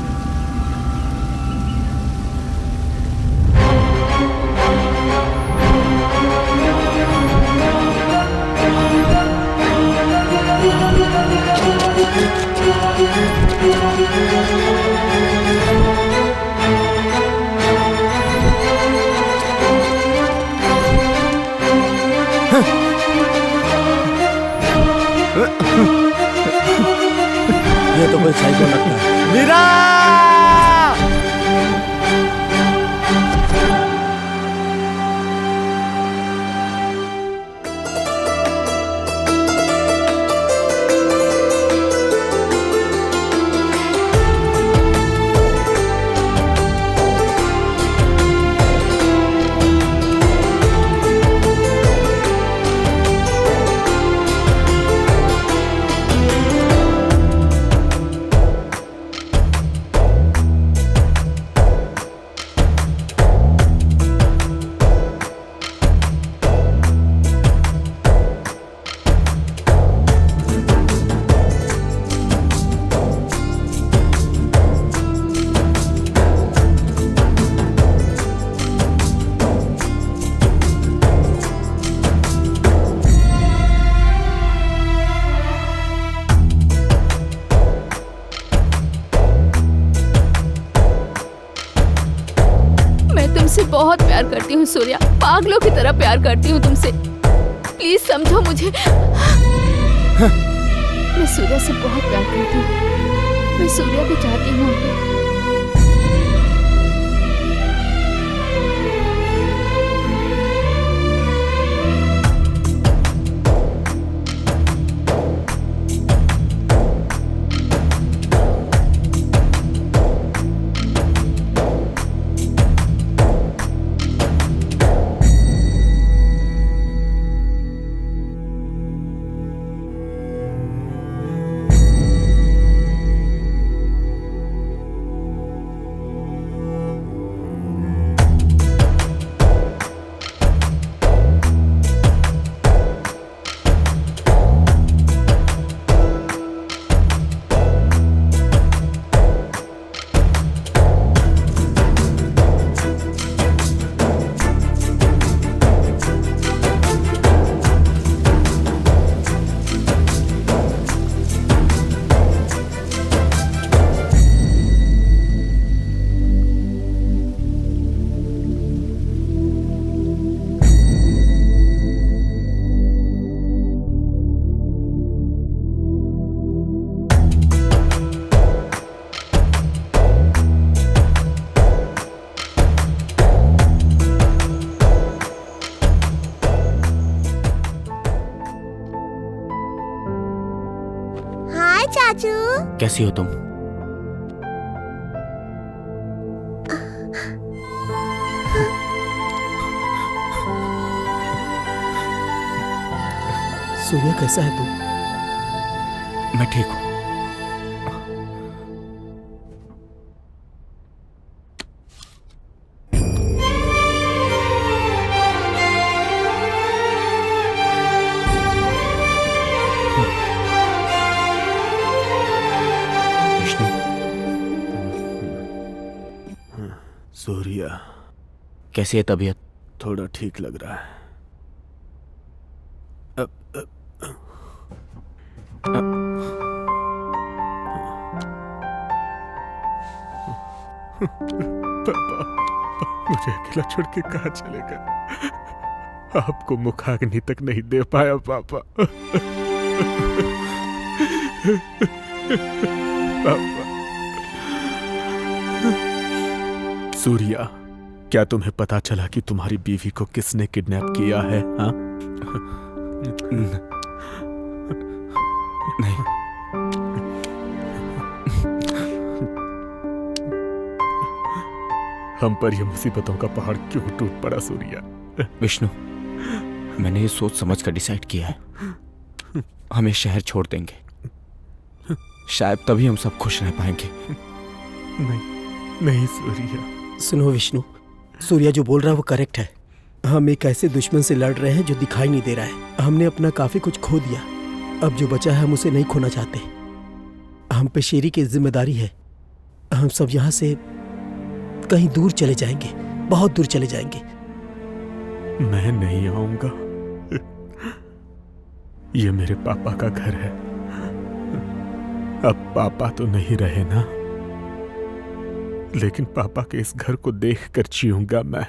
S12: ये तो कोई साइको लगता है।
S11: मीरा!
S8: बहुत प्यार करती हूँ सूर्या, पागलों की तरह प्यार करती हूँ तुमसे। प्लीज समझो मुझे। मैं सूर्या से बहुत प्यार करती हूँ। मैं सूर्या को चाहती हूँ।
S13: चाचू,
S4: कैसी हो तुम?
S5: सूर्या कैसा है तू?
S4: मैं ठीक हूं।
S11: सूर्या,
S4: कैसी है तबीयत?
S11: थोड़ा ठीक लग रहा है। पापा, मुझे अकेला छोड़ के कहाँ चले गए? आपको मुखाग्नि तक नहीं दे पाया पापा। पापा। सूर्या, क्या तुम्हें पता चला कि तुम्हारी बीवी को किसने किडनैप किया है? हाँ?
S4: नहीं।
S11: हम पर यह मुसीबतों का पहाड़ क्यों टूट पड़ा सूर्या?
S4: विष्णु, मैंने ये सोच समझ कर डिसाइड किया है। हम ये शहर छोड़ देंगे। शायद तभी हम सब खुश रह पाएंगे।
S11: नहीं, नहीं सूर्या।
S5: सुनो विष्णु, सूर्या जो बोल रहा है वो करेक्ट है। हम एक ऐसे दुश्मन से लड़ रहे हैं जो दिखाई नहीं दे रहा है। हमने अपना काफी कुछ खो दिया, अब जो बचा है हम उसे नहीं खोना चाहते। हम पे शेरी की जिम्मेदारी है। हम सब यहाँ से कहीं दूर चले जाएंगे, बहुत दूर चले जाएंगे।
S11: मैं नहीं आऊंगा। ये मेरे पापा का घर है। अब पापा तो नहीं रहे ना, लेकिन पापा के इस घर को देखकर जीऊंगा मैं।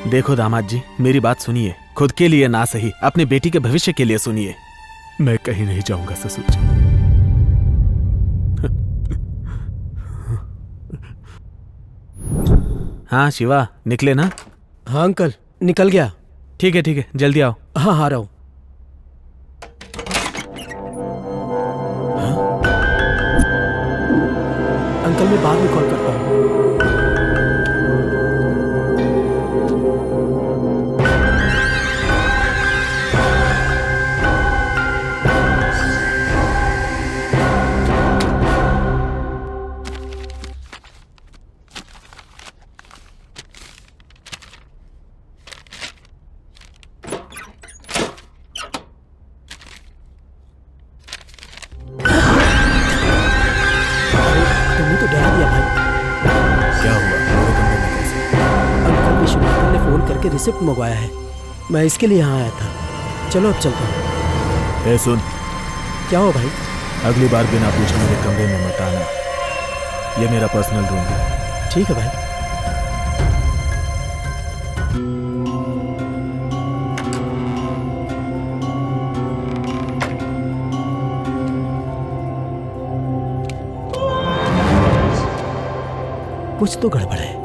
S3: देखो दामाद जी, मेरी बात सुनिए। खुद के लिए ना सही, अपनी बेटी के भविष्य के लिए सुनिए।
S11: मैं कहीं नहीं जाऊंगा ससुर जी।
S3: हाँ शिवा, निकले ना?
S5: हाँ अंकल, निकल गया।
S3: ठीक है, जल्दी आओ।
S5: हाँ हाँ, रहा हूँ। अंकल मैं बाद में कॉल करता हूँ। रिसिप्ट मंगवाया है, मैं इसके लिए यहाँ आया था। चलो अब चलता हूँ।
S11: ए सुन,
S5: क्या हो भाई?
S11: अगली बार बिना पूछे मेरे कमरे में मत आना। ये मेरा पर्सनल रूम है।
S5: ठीक है भाई। कुछ तो गड़बड़ है।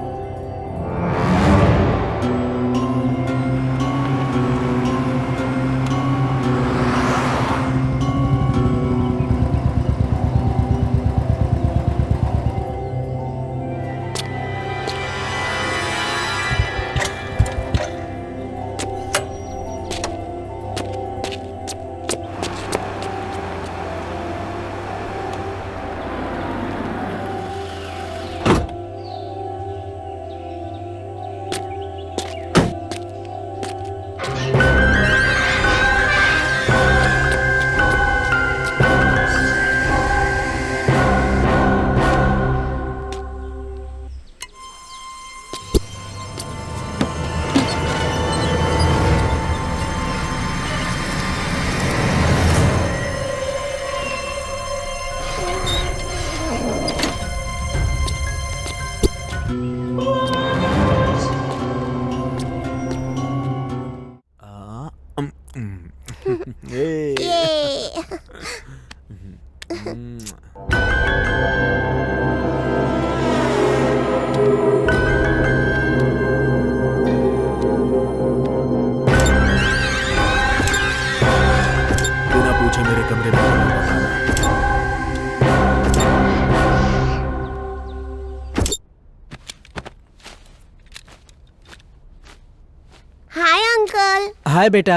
S5: हाय बेटा।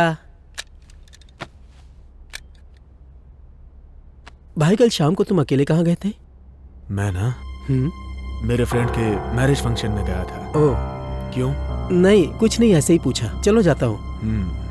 S5: भाई कल शाम को तुम अकेले कहाँ गए थे?
S11: मैं ना मेरे फ्रेंड के मैरिज फंक्शन में गया था।
S5: ओह,
S11: क्यों?
S5: नहीं कुछ नहीं, ऐसे ही पूछा। चलो जाता हूँ।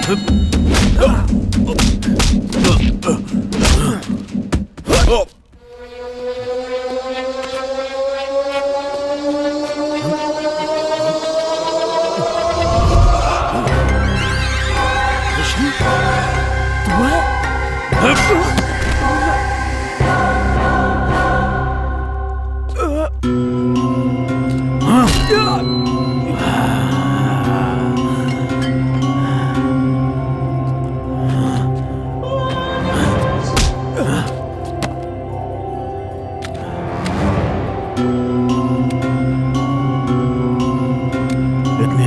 S11: इतनी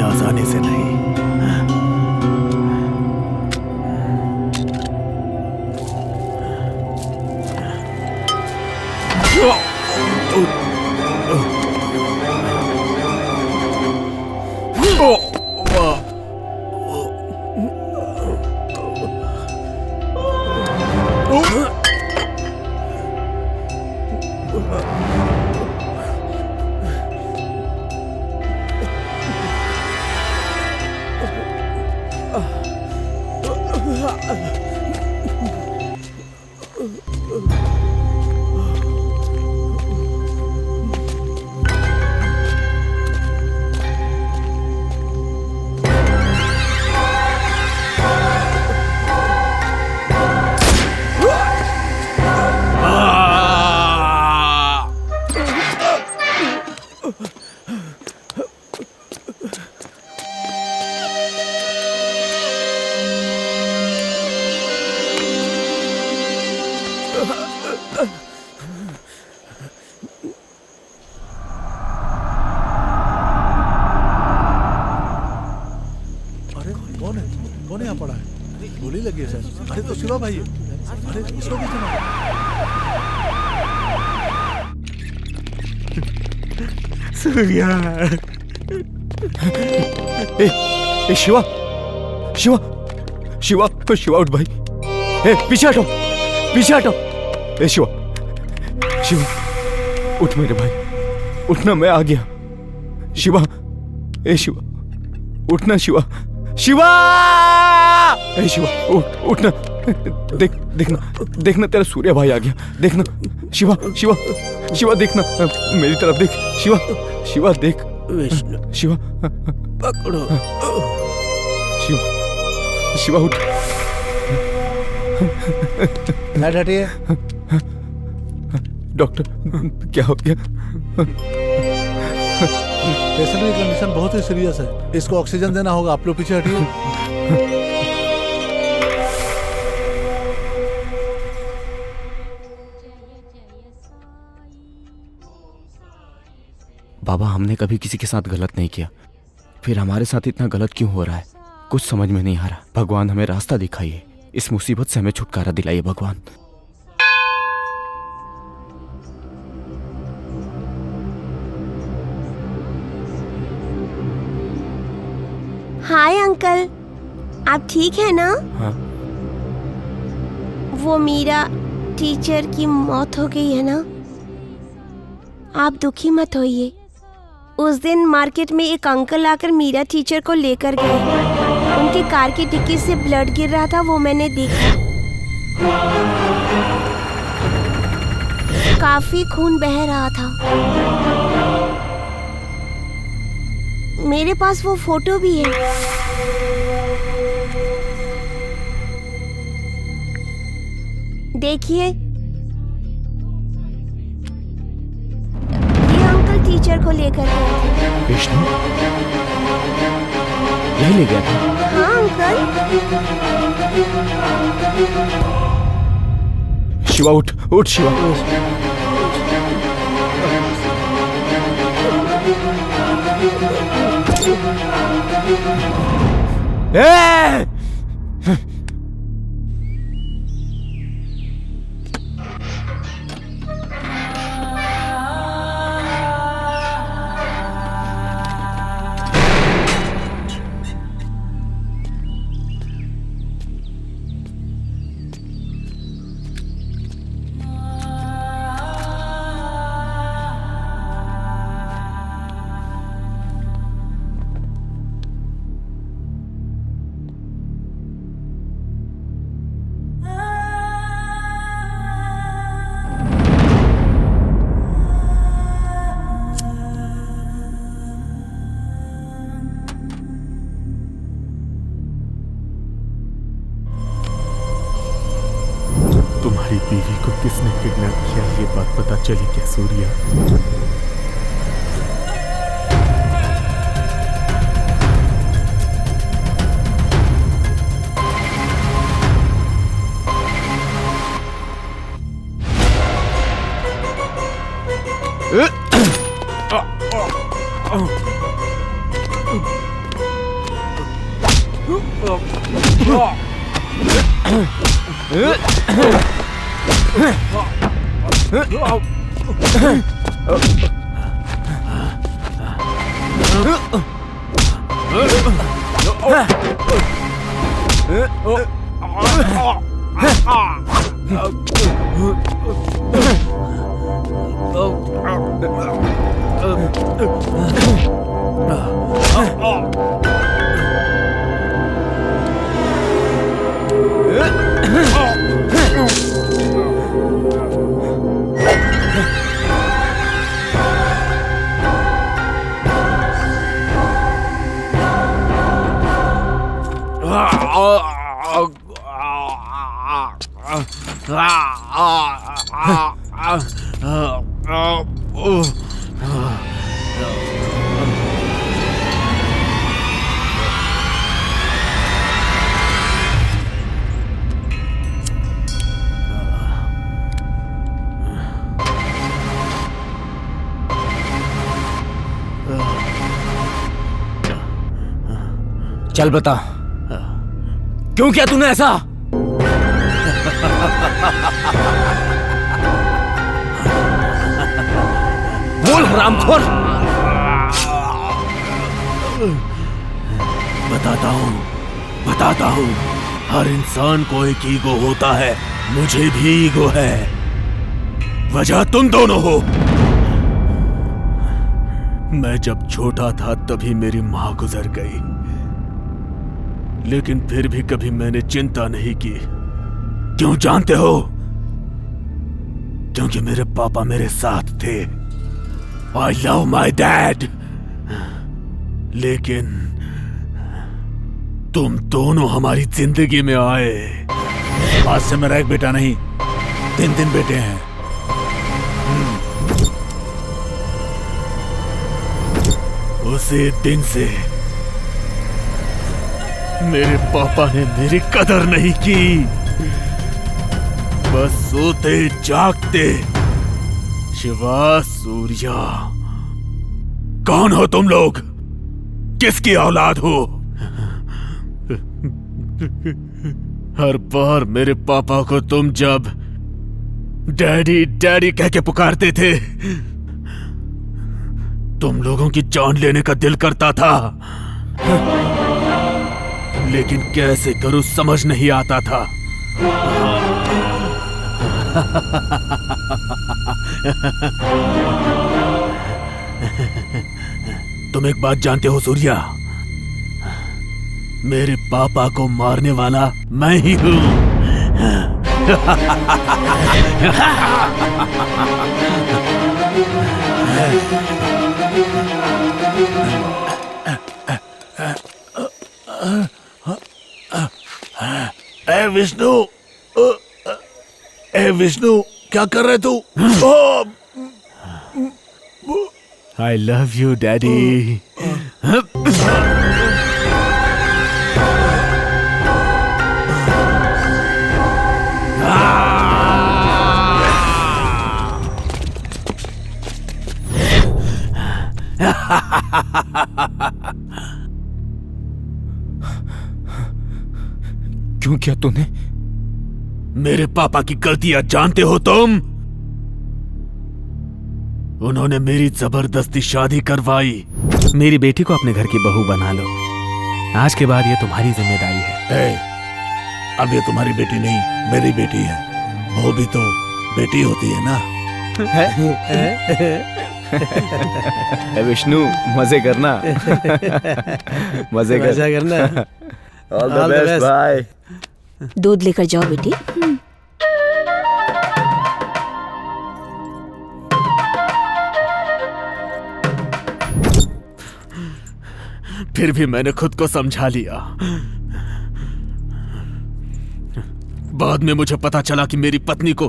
S11: आसानी से नहीं।
S12: कौन यहाँ पड़ा है? गोली लगी है सर। अरे तो शिवा भाई है। अरे इसको भी सुना।
S11: सूर्या।
S9: ए शिवा, शिवा, शिवा, शिवा उठ भाई। ए पीछे हटो, पीछे हटो। ए शिवा, शिवा उठ मेरे भाई, उठना, मैं आ गया। शिवा, ए शिवा उठना, शिवा, शिवा, ए शिवा उठना, देख, देखना तेरा सूर्या भाई आ गया। देखना शिवा, शिवा, शिवा देखना मेरी तरफ देख। शिवा, शिवा देख। शिवा
S5: पकड़ो।
S9: शिवा, शिवा उठ।
S12: लाइट हटिए।
S9: डॉक्टर क्या हो गया?
S12: पेशेंट की कंडीशन बहुत ही सीरियस है, इसको ऑक्सीजन देना होगा। आप लोग पीछे हटिए।
S4: बाबा, हमने कभी किसी के साथ गलत नहीं किया, फिर हमारे साथ इतना गलत क्यों हो रहा है? कुछ समझ में नहीं आ रहा। भगवान हमें रास्ता दिखाइए, इस मुसीबत से हमें छुटकारा दिलाइए भगवान।
S13: हाय अंकल, आप ठीक है ना?
S4: हाँ।
S13: वो मीरा टीचर की मौत हो गई है ना? आप दुखी मत होइए। उस दिन मार्केट में एक अंकल आकर मीरा टीचर को लेकर गए। उनकी कार की डिक्की से ब्लड गिर रहा था, वो मैंने देखा। काफी खून बह रहा था। मेरे पास वो फोटो भी है। देखिए, ये अंकल टीचर को लेकर गए थे।
S4: विष्णु यही ले गया था?
S13: हाँ अंकल।
S9: शिवा उठ, उठ शिवा। ए!
S11: हमारी बीवी को किसने किडनैप किया ये बात पता चली क्या सूर्या?
S4: चल बता, क्यों किया तूने ऐसा? बोल हरामखोर।
S2: बताता हूँ। हर इंसान को एक ईगो होता है, मुझे भी ईगो है। वजह तुम दोनों हो। मैं जब छोटा था तभी मेरी माँ गुजर गई, लेकिन फिर भी कभी मैंने चिंता नहीं की। क्यों जानते हो? क्योंकि मेरे पापा मेरे साथ थे। I love my dad। लेकिन तुम दोनों हमारी जिंदगी में आए। आज से मेरा एक बेटा नहीं, 3 बेटे हैं। उसी दिन से मेरे पापा ने मेरी कदर नहीं की। बस सोते जागते शिवा, सूर्या। कौन हो तुम लोग? किसकी औलाद हो? हर बार मेरे पापा को तुम जब डैडी डैडी कह के पुकारते थे, तुम लोगों की जान लेने का दिल करता था, लेकिन कैसे करूं समझ नहीं आता था। तुम एक बात जानते हो सूर्या? मेरे पापा को मारने वाला मैं ही हूं। विष्णु, क्या कर रहे तू? I love you daddy.
S4: क्यों किया तूने?
S2: मेरे पापा की गलतियां जानते हो तुम? उन्होंने मेरी जबरदस्ती शादी करवाई।
S3: मेरी बेटी को अपने घर की बहू बना लो। आज के बाद ये तुम्हारी जिम्मेदारी है।
S2: अब ये तुम्हारी बेटी नहीं, मेरी बेटी है। वो भी तो बेटी होती है ना।
S9: विष्णु, मजे करना। मजे करना। ऑल द बेस्ट भाई।
S6: दूध लेकर जाओ बेटी।
S2: फिर भी मैंने खुद को समझा लिया।
S3: बाद में मुझे पता चला कि मेरी पत्नी को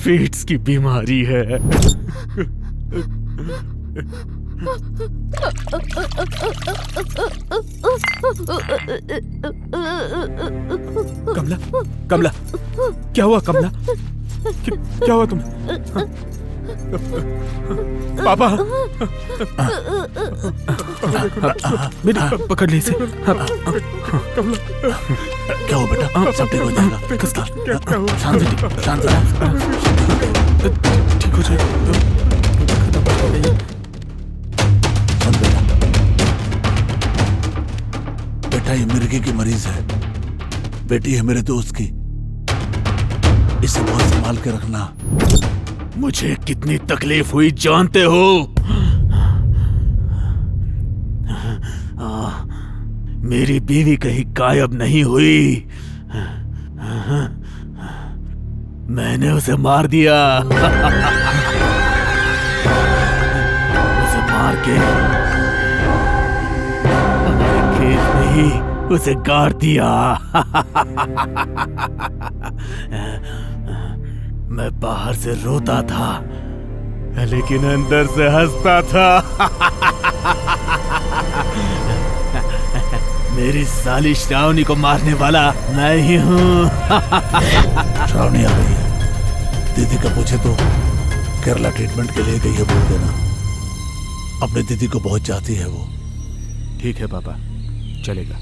S3: फीट्स की बीमारी है। कमला, कमला, क्या हुआ कमला? क्या हुआ तुम्हें? पापा, बेटा पकड़ ले इसे।
S2: क्या हुआ बेटा? सब ठीक हो जाएगा।
S3: किसका?
S2: शांति, शांति,
S3: ठीक हो जाएगा।
S2: बेटा ये मिर्गी की मरीज है, बेटी है मेरे दोस्त की, इसे बहुत संभाल के रखना।
S3: मुझे कितनी तकलीफ हुई जानते हो? मेरी बीवी कहीं गायब नहीं हुई, मैंने उसे मार दिया। उसे मार के हमारे खेत में ही उसे गाड़ दिया। मैं बाहर से रोता था लेकिन अंदर से हंसता था। मेरी साली श्रावणी को मारने वाला मैं ही हूँ।
S2: श्रावणी आ गई है। दीदी का पूछे तो केरला ट्रीटमेंट के लिए गई है बोल देना। अपने दीदी को बहुत चाहती है वो।
S3: ठीक है पापा, चलेगा।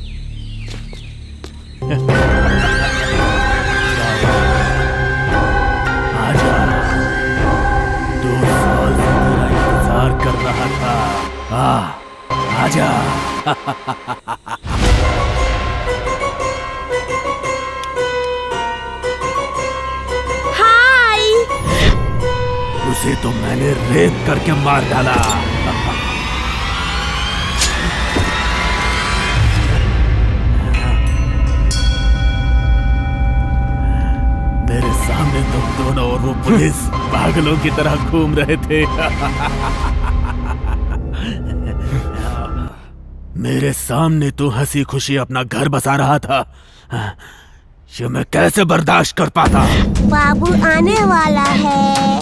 S3: आजा, 2 साल से तेरा इंतजार कर रहा था। आजा।
S13: हाय।
S3: उसे तो मैंने रेप करके मार डाला। मेरे सामने तुम दोनों और वो पुलिस पागलों की तरह घूम रहे थे। मेरे सामने तू हंसी खुशी अपना घर बसा रहा था। ये मैं कैसे बर्दाश्त कर पाता?
S13: बाबू आने वाला है।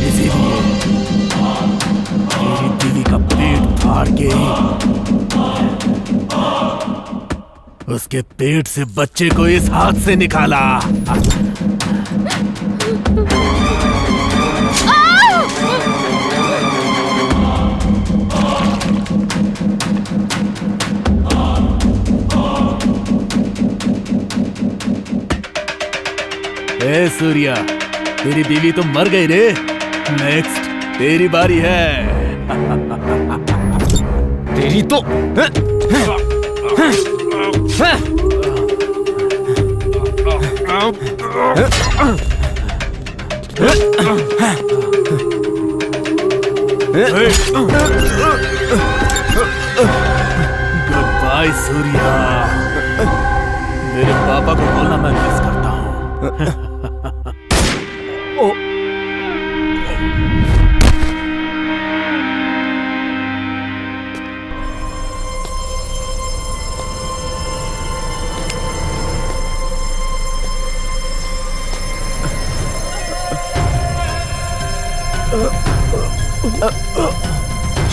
S3: इसीलिए मेरी बीवी का पेट फाड़ के उसके पेट से बच्चे को इस हाथ से निकाला। ए सूर्या, तेरी बीवी तो मर गई रे। नेक्स्ट तेरी बारी है। तेरी तो गुड बाय सूर्या। मेरे पापा को बोलना मैं मिस करता हूँ।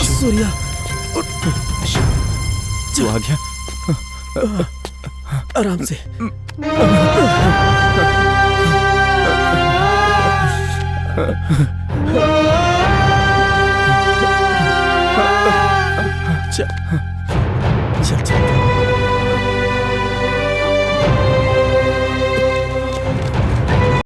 S5: सूर्या,
S9: तू आ गया?
S5: आराम से। चल चल चल।